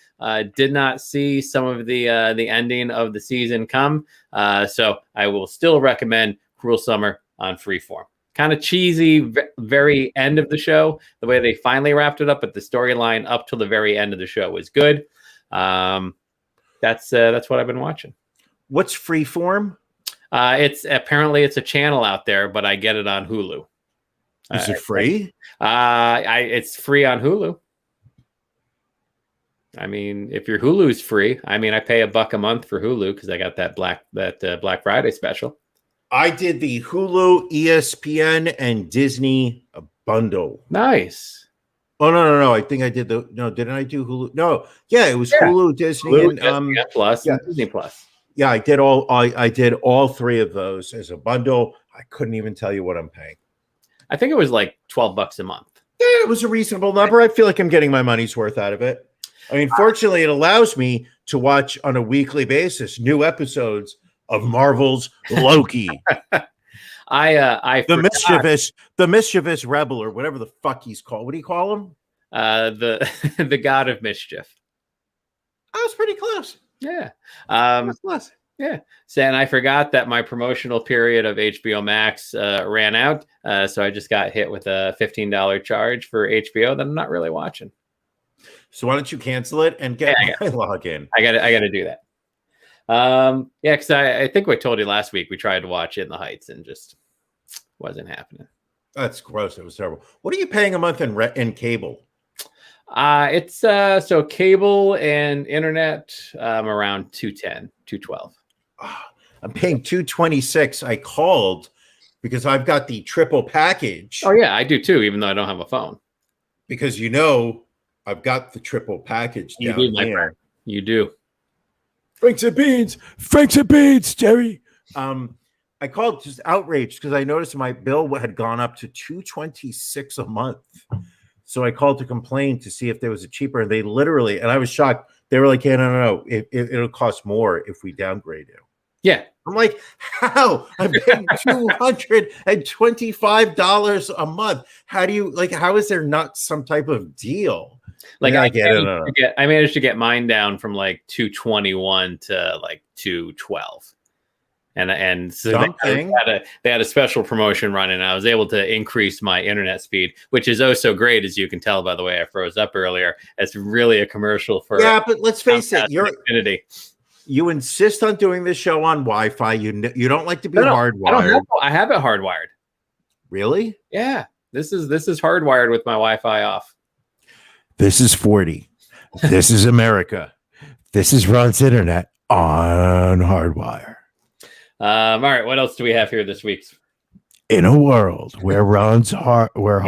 Did not see some of the ending of the season come. So I will still recommend Cruel Summer on Freeform. Kind of cheesy, very end of the show, the way they finally wrapped it up, but the storyline up till the very end of the show was good. That's what I've been watching. What's Freeform? It's a channel out there, but I get it on Hulu. Is it free? It's free on Hulu. I mean, if your Hulu's free, I pay $1 a month for Hulu because I got that Black Friday special. I did the Hulu, ESPN, and Disney bundle. Nice. Oh, no. I think I did didn't I do Hulu? No. Yeah, it was Hulu, Disney, Hulu, and ESPN Plus, and Disney Plus. Yeah, I did all 3 of those as a bundle. I couldn't even tell you what I'm paying. I think it was like $12 a month. Yeah, it was a reasonable number. I feel like I'm getting my money's worth out of it. I mean, fortunately, it allows me to watch on a weekly basis new episodes of Marvel's Loki, I the mischievous rebel, or whatever the fuck he's called. What do you call him? the the god of mischief. I was pretty close. Yeah. That's close. Yeah. So, and I forgot that my promotional period of HBO Max ran out. So I just got hit with a $15 charge for HBO that I'm not really watching. So why don't you cancel it and get my login? I got to do that. Yeah, because I think I told you last week we tried to watch It in the Heights and just wasn't happening. That's gross. It was terrible. What are you paying a month in cable? It's so cable and internet around $212. I'm paying $226. I called because I've got the triple package. Oh yeah, I do too, even though I don't have a phone. Because I've got the triple package You down do, my here. friend. You do. Franks and beans, Jerry. I called just outraged because I noticed my bill had gone up to $226 a month. So I called to complain to see if there was a cheaper, and they literally, and I was shocked. They were like, "Yeah, no. It'll cost more if we downgrade you." Yeah. I'm like, how? I'm paying $225 a month. How do you how is there not some type of deal? Like I managed to get mine down from like 221 to like 212. And so they had a special promotion running. And I was able to increase my internet speed, which is oh so great, as you can tell by the way I froze up earlier. It's really a commercial for but let's face it, Xfinity. You insist on doing this show on Wi-Fi. You don't like to be hardwired. I have it hardwired. Really? Yeah. This is hardwired with my Wi-Fi off. This is 40. This is America. This is Ron's internet on hardwire. All right. What else do we have here this week? In a world where Ron's hardwire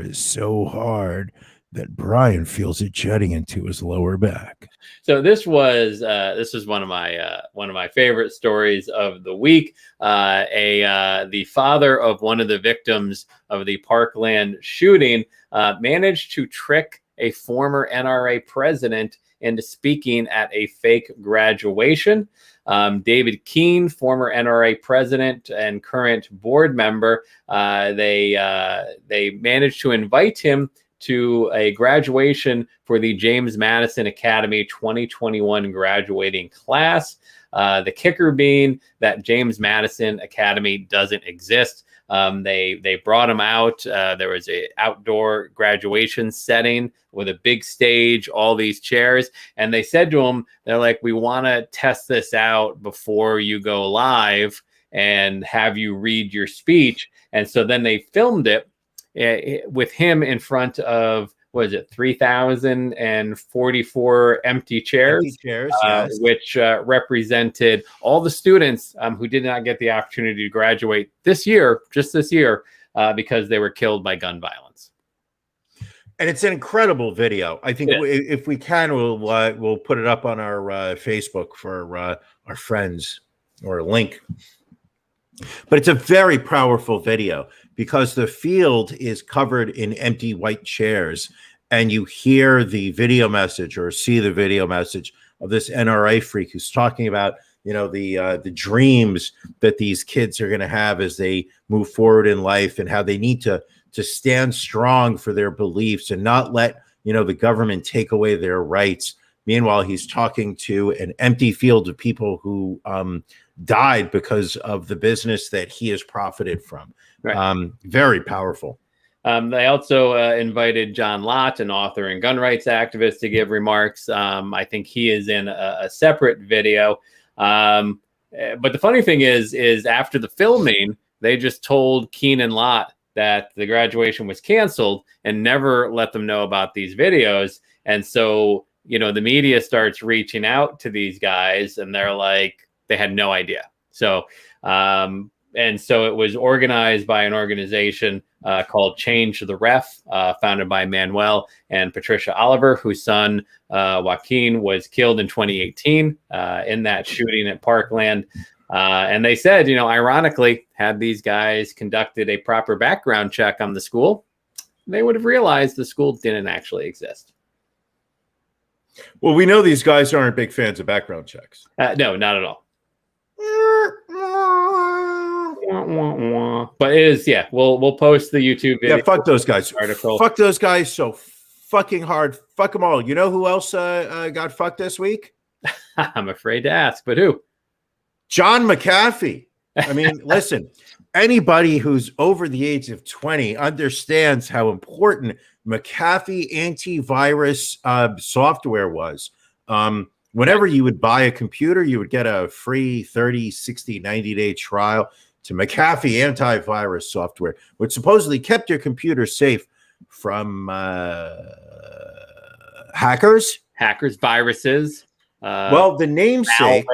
is so hard that Brian feels it jetting into his lower back. So this was one of my favorite stories of the week. The father of one of the victims of the Parkland shooting managed to trick a former NRA president into speaking at a fake graduation. David Keene, former NRA president and current board member, they managed to invite him to a graduation for the James Madison Academy 2021 graduating class. The kicker being that James Madison Academy doesn't exist. They brought him out. There was an outdoor graduation setting with a big stage, all these chairs. And they said to him, they're like, we want to test this out before you go live and have you read your speech. And so then they filmed it with him in front of, 3,044 empty chairs, yes. Which represented all the students who did not get the opportunity to graduate this year, because they were killed by gun violence. And it's an incredible video. I think if we can, we'll put it up on our Facebook for our friends, or a link. But it's a very powerful video because the field is covered in empty white chairs, and you hear the video message or see the video message of this NRA freak who's talking about, the dreams that these kids are going to have as they move forward in life, and how they need to stand strong for their beliefs and not let, the government take away their rights. Meanwhile, he's talking to an empty field of people who died because of the business that he has profited from. Right. Very powerful. They also invited John Lott, an author and gun rights activist, to give remarks. I think he is in a separate video. But the funny thing is after the filming, they just told Keene and Lott that the graduation was canceled and never let them know about these videos. And so, the media starts reaching out to these guys, and they're like, they had no idea. So, and so it was organized by an organization called Change the Ref, founded by Manuel and Patricia Oliver, whose son Joaquin was killed in 2018 in that shooting at Parkland. And they said, ironically, had these guys conducted a proper background check on the school, they would have realized the school didn't actually exist. Well, we know these guys aren't big fans of background checks. No, not at all. But it is, yeah. We'll post the YouTube video. Yeah, fuck those guys. Article. Fuck those guys so fucking hard. Fuck them all. You know who else got fucked this week? I'm afraid to ask, but who? John McAfee. I mean, listen, anybody who's over the age of 20 understands how important McAfee antivirus software was. Whenever you would buy a computer, you would get a free 30, 60, 90-day trial to McAfee antivirus software, which supposedly kept your computer safe from hackers, viruses. Well, the namesake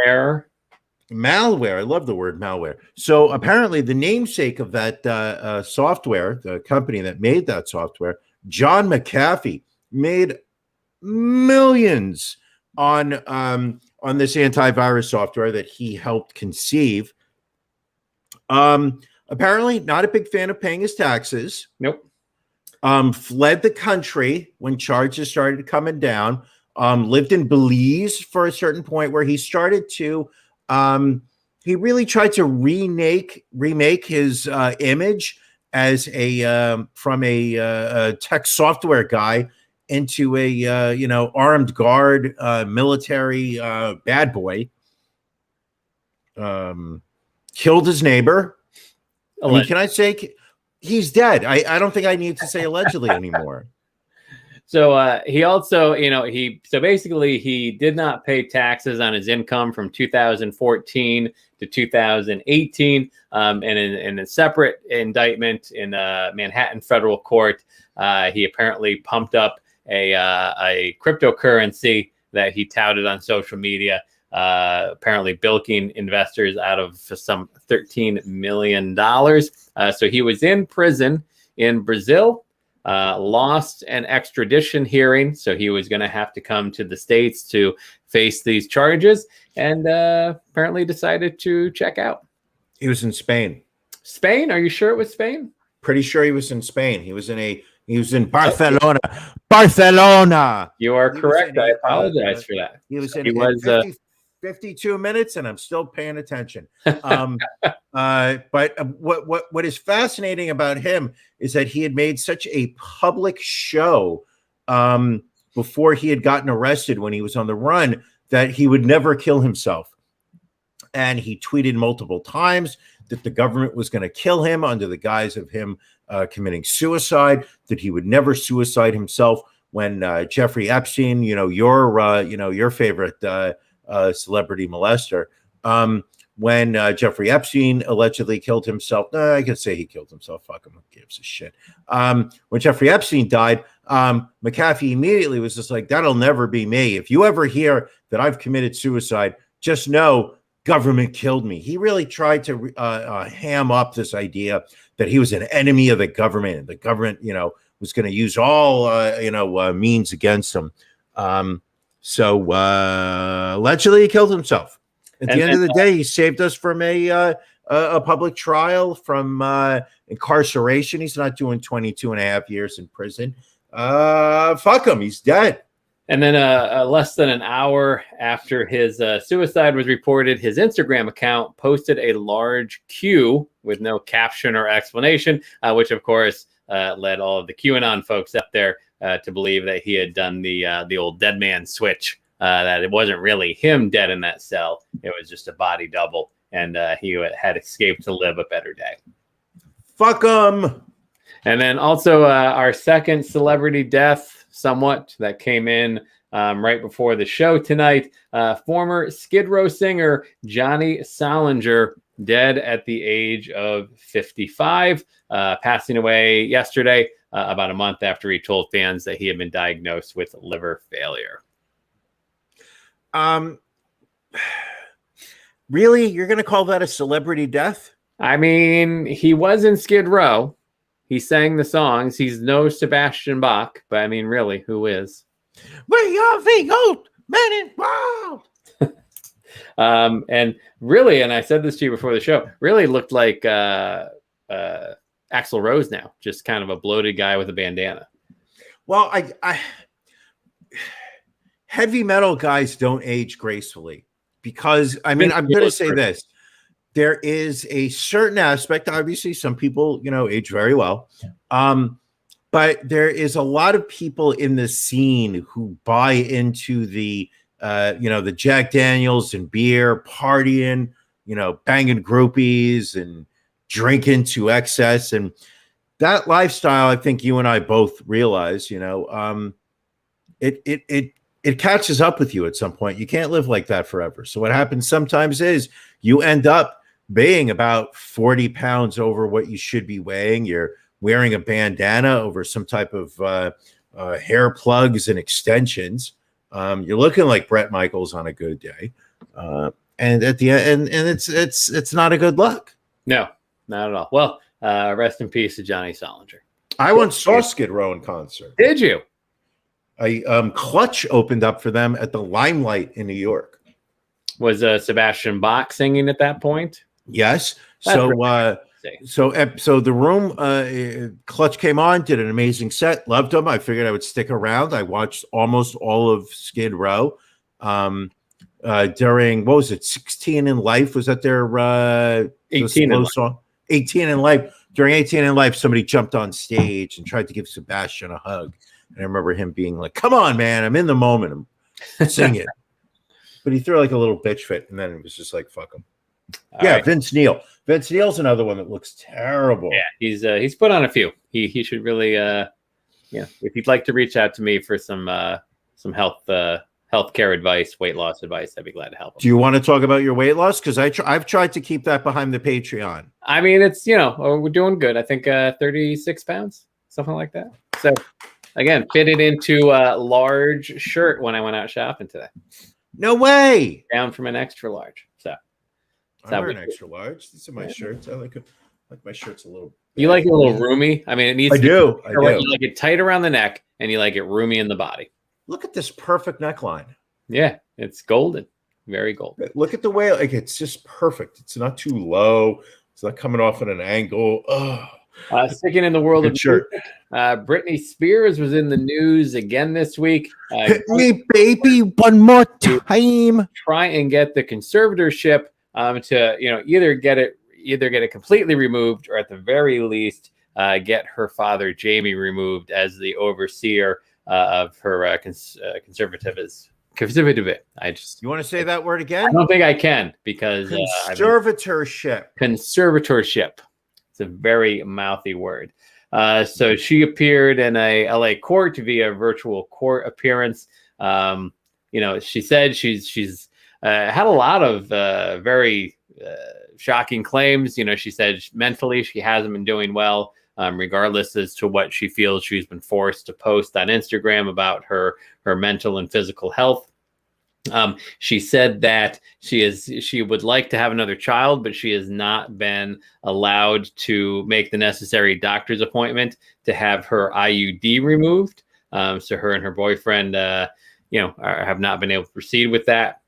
malware. I love the word malware. So apparently the namesake of that software, the company that made that software, John McAfee, made millions on this antivirus software that he helped conceive. Apparently not a big fan of paying his taxes. Nope. Fled the country when charges started coming down. Lived in Belize for a certain point where he started to he really tried to remake his image as from a tech software guy into a armed guard military bad boy. Killed his neighbor. I mean, can I say he's dead? I don't think I need to say allegedly anymore. So he also, basically he did not pay taxes on his income from 2014 to 2018. And in a separate indictment in Manhattan federal court, he apparently pumped up a cryptocurrency that he touted on social media, apparently bilking investors out of some $13 million. So he was in prison in Brazil. Lost an extradition hearing, so he was going to have to come to the States to face these charges, and apparently decided to check out. He was in Spain. Spain? Are you sure it was Spain? Pretty sure he was in Spain. He was in Barcelona. Barcelona. You are correct. I apologize for that. He was in 52 minutes, and I'm still paying attention. But what is fascinating about him is that he had made such a public show before he had gotten arrested when he was on the run that he would never kill himself. And he tweeted multiple times that the government was going to kill him under the guise of him committing suicide, that he would never suicide himself. When Jeffrey Epstein, your favorite celebrity molester, when Jeffrey Epstein allegedly killed himself. No, I could say he killed himself. Fuck him. Who gives a shit? When Jeffrey Epstein died, McAfee immediately was just like, that'll never be me. If you ever hear that I've committed suicide, just know government killed me. He really tried to ham up this idea that he was an enemy of the government, and the government, was going to use all, means against him. So allegedly he killed himself. At the end of the day, he saved us from a public trial, from incarceration. He's not doing 22 and a half years in prison. Fuck him. He's dead. And then less than an hour after his suicide was reported, his Instagram account posted a large Q with no caption or explanation, which, of course, led all of the QAnon folks up there to believe that he had done the old dead man switch, that it wasn't really him dead in that cell. It was just a body double, and he had escaped to live a better day. Fuck him. And then also our second celebrity death, somewhat, that came in right before the show tonight. Former Skid Row singer Johnny Solinger, dead at the age of 55, passing away yesterday, about a month after he told fans that he had been diagnosed with liver failure. Really? You're going to call that a celebrity death? I mean, he was in Skid Row. He sang the songs. He's no Sebastian Bach, but I mean, really, who is? We are the old men in wild. And really, and I said this to you before the show, really looked like Axl Rose now, just kind of a bloated guy with a bandana. Well, I heavy metal guys don't age gracefully because I'm going to say this. There is a certain aspect, obviously some people, age very well. But there is a lot of people in the scene who buy into the Jack Daniels and beer, partying, banging groupies and drinking to excess. And that lifestyle, I think you and I both realize, it catches up with you at some point. You can't live like that forever. So what happens sometimes is you end up weighing about 40 pounds over what you should be weighing. You're wearing a bandana over some type of hair plugs and extensions. You're looking like Bret Michaels on a good day. And at the end, and it's not a good look. No, not at all. Well, rest in peace to Johnny Solinger. I once saw Skid Row in concert. Did you? Clutch opened up for them at the Limelight in New York. Was Sebastian Bach singing at that point? Yes. That's So the Room, Clutch came on, did an amazing set. Loved them. I figured I would stick around. I watched almost all of Skid Row. During, what was it, 16 in Life? Was that their 18 in Life. Song? 18 in Life. During 18 in Life, somebody jumped on stage and tried to give Sebastian a hug. And I remember him being like, "Come on, man, I'm in the moment. I'm singing." But he threw like a little bitch fit, and then it was just like, fuck him. Right. Vince Neil. Vince Neil's another one that looks terrible. Yeah, he's put on a few. He should really, if you'd like to reach out to me for some healthcare advice, weight loss advice, I'd be glad to help him. Do you want to talk about your weight loss? Because I've tried to keep that behind the Patreon. I mean, it's we're doing good. I think 36 pounds, something like that. So again, fitted into a large shirt when I went out shopping today. No way. Down from an extra large. So I'm wearing extra large. These are my shirts. I like my shirts a little. You like it a little roomy? I mean, it needs. I do. You like it tight around the neck, and you like it roomy in the body. Look at this perfect neckline. Yeah, it's golden, very golden. Look at the way it's just perfect. It's not too low. It's not coming off at an angle. Sticking in the world of music, Britney Spears was in the news again this week. Hit me, baby, one more time. Try and get the conservatorship to either get it completely removed, or at the very least get her father Jamie removed as the overseer of her conservative. You want to say that word again? I don't think I can, because conservatorship. Conservatorship. It's a very mouthy word. So she appeared in a LA court via virtual court appearance. She said she's had a lot of very shocking claims. She said mentally she hasn't been doing well, regardless as to what she feels she's been forced to post on Instagram about her mental and physical health. She said that she would like to have another child, but she has not been allowed to make the necessary doctor's appointment to have her IUD removed. So her and her boyfriend, have not been able to proceed with that.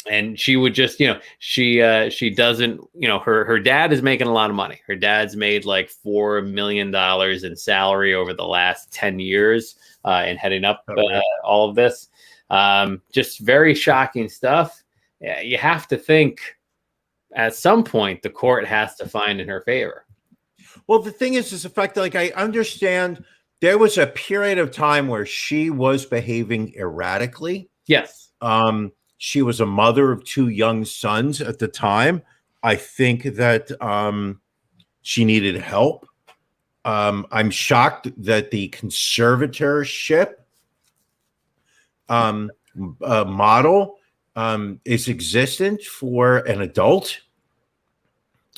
And she would just, she doesn't, her dad is making a lot of money. Her dad's made like $4 million in salary over the last 10 years and heading up all of this. Just very shocking stuff. You have to think at some point the court has to find in her favor. Well, the thing is the fact that, I understand there was a period of time where she was behaving erratically. Yes. She was a mother of 2 young sons at the time. I think that she needed help. I'm shocked that the conservatorship model is existent for an adult.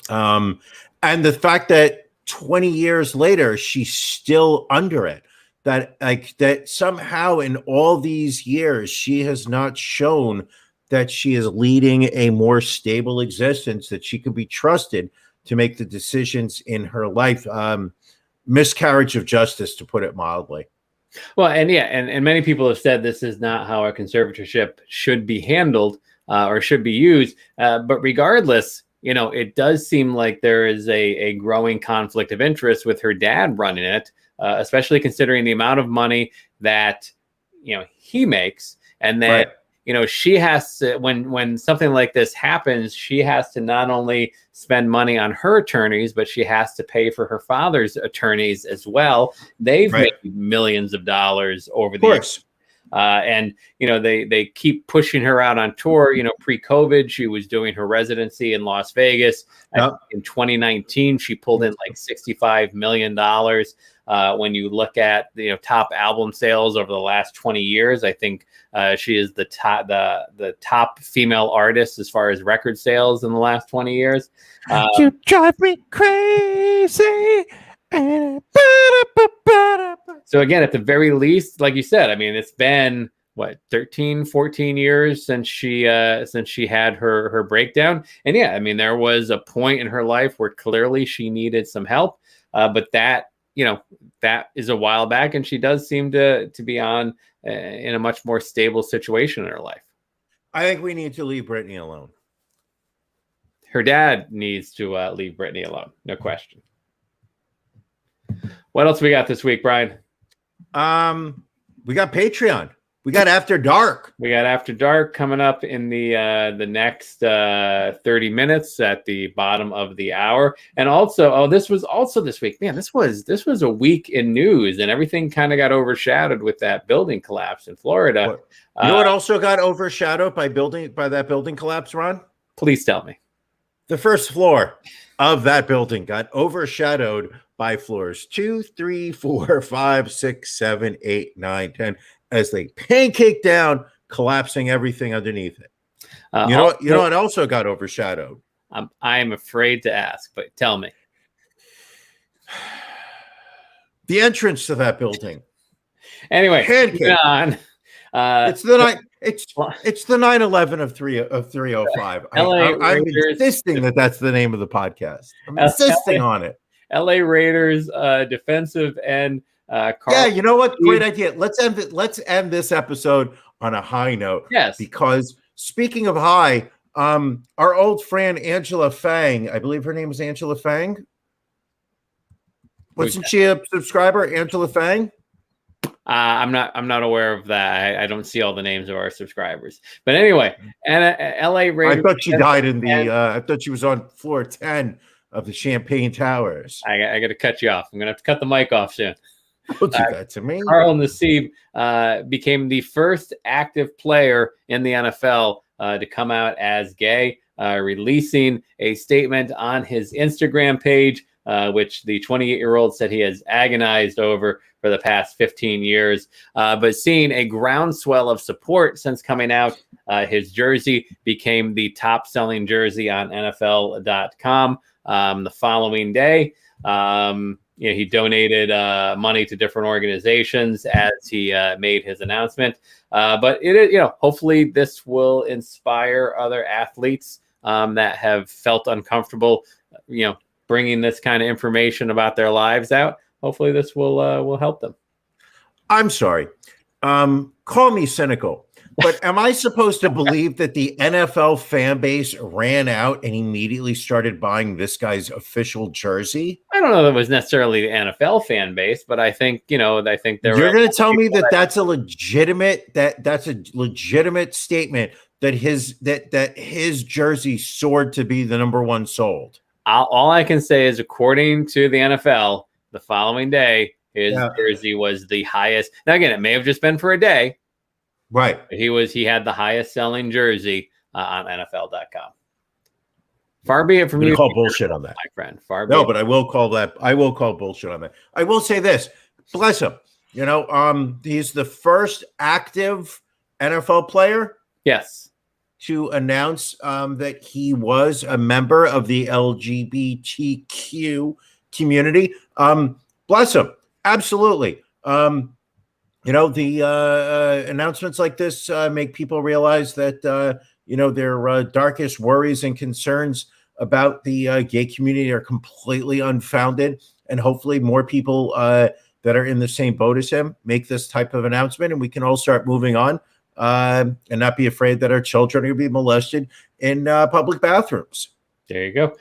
And the fact that 20 years later, she's still under it. That somehow in all these years, she has not shown that she is leading a more stable existence, that she can be trusted to make the decisions in her life. Miscarriage of justice, to put it mildly. Well, and many people have said this is not how a conservatorship should be handled or should be used. But regardless, it does seem like there is a growing conflict of interest with her dad running it, especially considering the amount of money that he makes, and that she has to, when something like this happens, she has to not only spend money on her attorneys, but she has to pay for her father's attorneys as well. They've made millions of dollars over the years. And they keep pushing her out on tour. Pre-COVID, she was doing her residency in Las Vegas. In 2019, she pulled in like $65 million. When you look at the top album sales over the last 20 years, I think she is the top female artist as far as record sales in the last 20 years. You drive me crazy. So again, at the very least, like you said, I mean, it's been 13, 14 years since she had her breakdown. And yeah, I mean, there was a point in her life where clearly she needed some help. But that is a while back, and she does seem to be in a much more stable situation in her life. I think we need to leave Britney alone. Her dad needs to leave Britney alone. No question. What else we got this week, Brian? We got Patreon. We got After Dark. We got After Dark coming up in the next 30 minutes at the bottom of the hour. And also, this was also this week. Man, this was a week in news, and everything kind of got overshadowed with that building collapse in Florida. You know what also got overshadowed by that building collapse, Ron? Please tell me. The first floor of that building got overshadowed by floors 2, 3, 4, 5, 6, 7, 8, 9, 10 as they pancake down, collapsing everything underneath it. You know what also got overshadowed? I'm afraid to ask, but tell me. The entrance to that building. Anyway, pancake. On. It's the 9/11 of 305. I'm insisting that's the name of the podcast. I'm insisting on it. LA Raiders defensive end. Yeah, you know what? Great idea. Let's end this episode on a high note. Yes. Because speaking of high, our old friend Angela Fang, I believe her name is Angela Fang. Wasn't she a subscriber, Angela Fang? I'm not aware of that. I don't see all the names of our subscribers. But anyway, and LA Raiders. I thought she died in the. I thought she was on floor 10 of the Champagne Towers. I got to cut you off. I'm gonna have to cut the mic off soon. Don't do that to me. Carl Nassib became the first active player in the NFL to come out as gay, releasing a statement on his Instagram page, which the 28-year-old said he has agonized over for the past 15 years, but seeing a groundswell of support since coming out. His jersey became the top-selling jersey on NFL.com the following day. He donated money to different organizations as he made his announcement. But it is, hopefully this will inspire other athletes that have felt uncomfortable, bringing this kind of information about their lives out. Hopefully this will help them. I'm sorry. Call me cynical, but am I supposed to believe that the NFL fan base ran out and immediately started buying this guy's official jersey? I don't know that it was necessarily the NFL fan base, but I think, You're going to tell me that that's a legitimate statement that his jersey soared to be the number one sold. All I can say is, according to the NFL, the following day, his jersey was the highest. Now, again, it may have just been for a day. Right. But he had the highest selling jersey on NFL.com. Far be it from you to call bullshit on that, my friend. But I will call that. I will call bullshit on that. I will say this. Bless him. He's the first active NFL player. Yes. To announce that he was a member of the LGBTQ community. Bless him. Absolutely. The announcements like this make people realize that, their darkest worries and concerns about the gay community are completely unfounded. And hopefully more people that are in the same boat as him make this type of announcement, and we can all start moving on and not be afraid that our children are going to be molested in public bathrooms. There you go.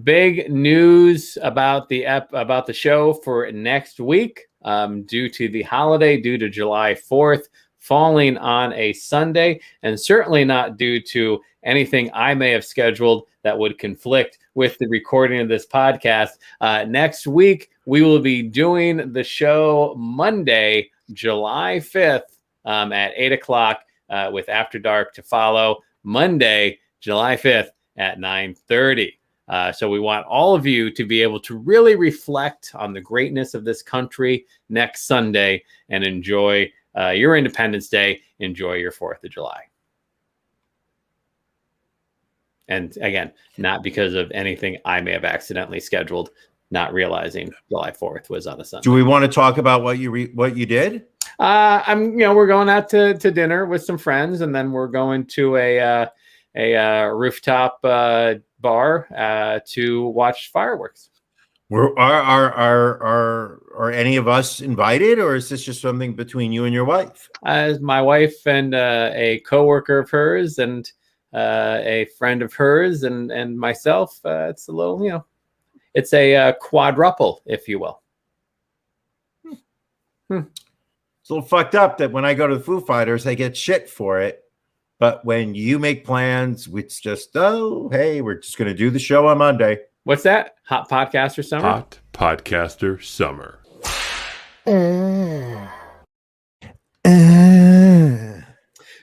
Big news about the show for next week. Due to the holiday, due to July 4th falling on a Sunday, and certainly not due to anything I may have scheduled that would conflict with the recording of this podcast. Next week, we will be doing the show Monday, July 5th at 8 o'clock with After Dark to follow. Monday, July 5th at 9:30. So we want all of you to be able to really reflect on the greatness of this country next Sunday and enjoy your Independence Day. Enjoy your 4th of July. And again, not because of anything I may have accidentally scheduled, not realizing July 4th was on a Sunday. Do we want to talk about what you did? We're going out to dinner with some friends, and then we're going to a rooftop bar to watch fireworks. Are any of us invited, or is this just something between you and your wife? My wife and a coworker of hers and a friend of hers and myself. It's a little, it's a quadruple, if you will. It's a little fucked up that when I go to the Foo Fighters, I get shit for it. But when you make plans, it's just, oh, hey, we're just going to do the show on Monday. What's that? Hot Podcaster Summer? Hot Podcaster Summer.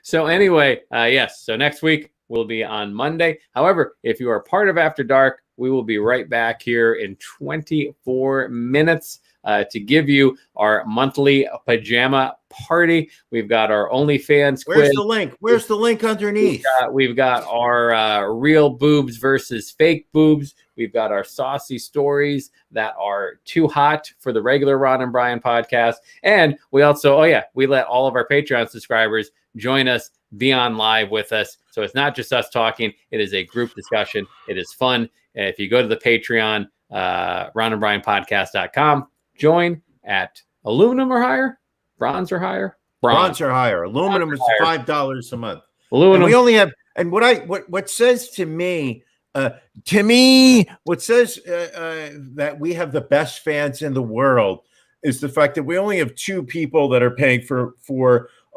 So anyway, yes. So next week will be on Monday. However, if you are part of After Dark, we will be right back here in 24 minutes to give you our monthly pajama party. We've got our OnlyFans quiz. Where's the link? Where's the link underneath? We've got our real boobs versus fake boobs. We've got our saucy stories that are too hot for the regular Ron and Brian podcast. And we also, we let all of our Patreon subscribers join us, be on live with us. So it's not just us talking. It is a group discussion. It is fun. And if you go to the Patreon, ronandbrianpodcast.com, join at aluminum or higher, bronze or higher. Bronze or higher. Aluminum is $5 a month. Aluminum. And we only have, and what says to me, what says that we have the best fans in the world is the fact that we only have 2 people that are paying for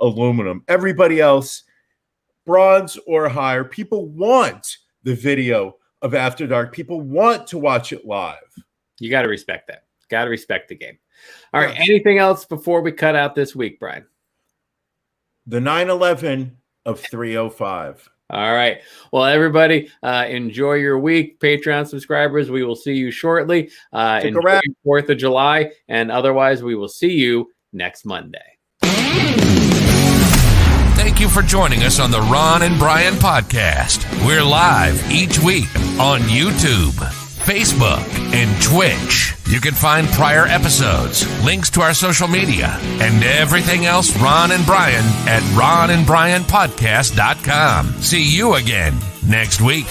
aluminum. Everybody else, bronze or higher. People want the video of After Dark. People want to watch it live. You got to respect that. Got to respect the game. All right. Anything else before we cut out this week, Brian? The 9/11 of 305. All right. Well, everybody, enjoy your week. Patreon subscribers, we will see you shortly. Enjoy 4th of July. And otherwise, we will see you next Monday. Thank you for joining us on the Ron and Brian podcast. We're live each week on YouTube, Facebook, and Twitch. You can find prior episodes, links to our social media, and everything else Ron and Brian at ronandbrianpodcast.com. See you again next week.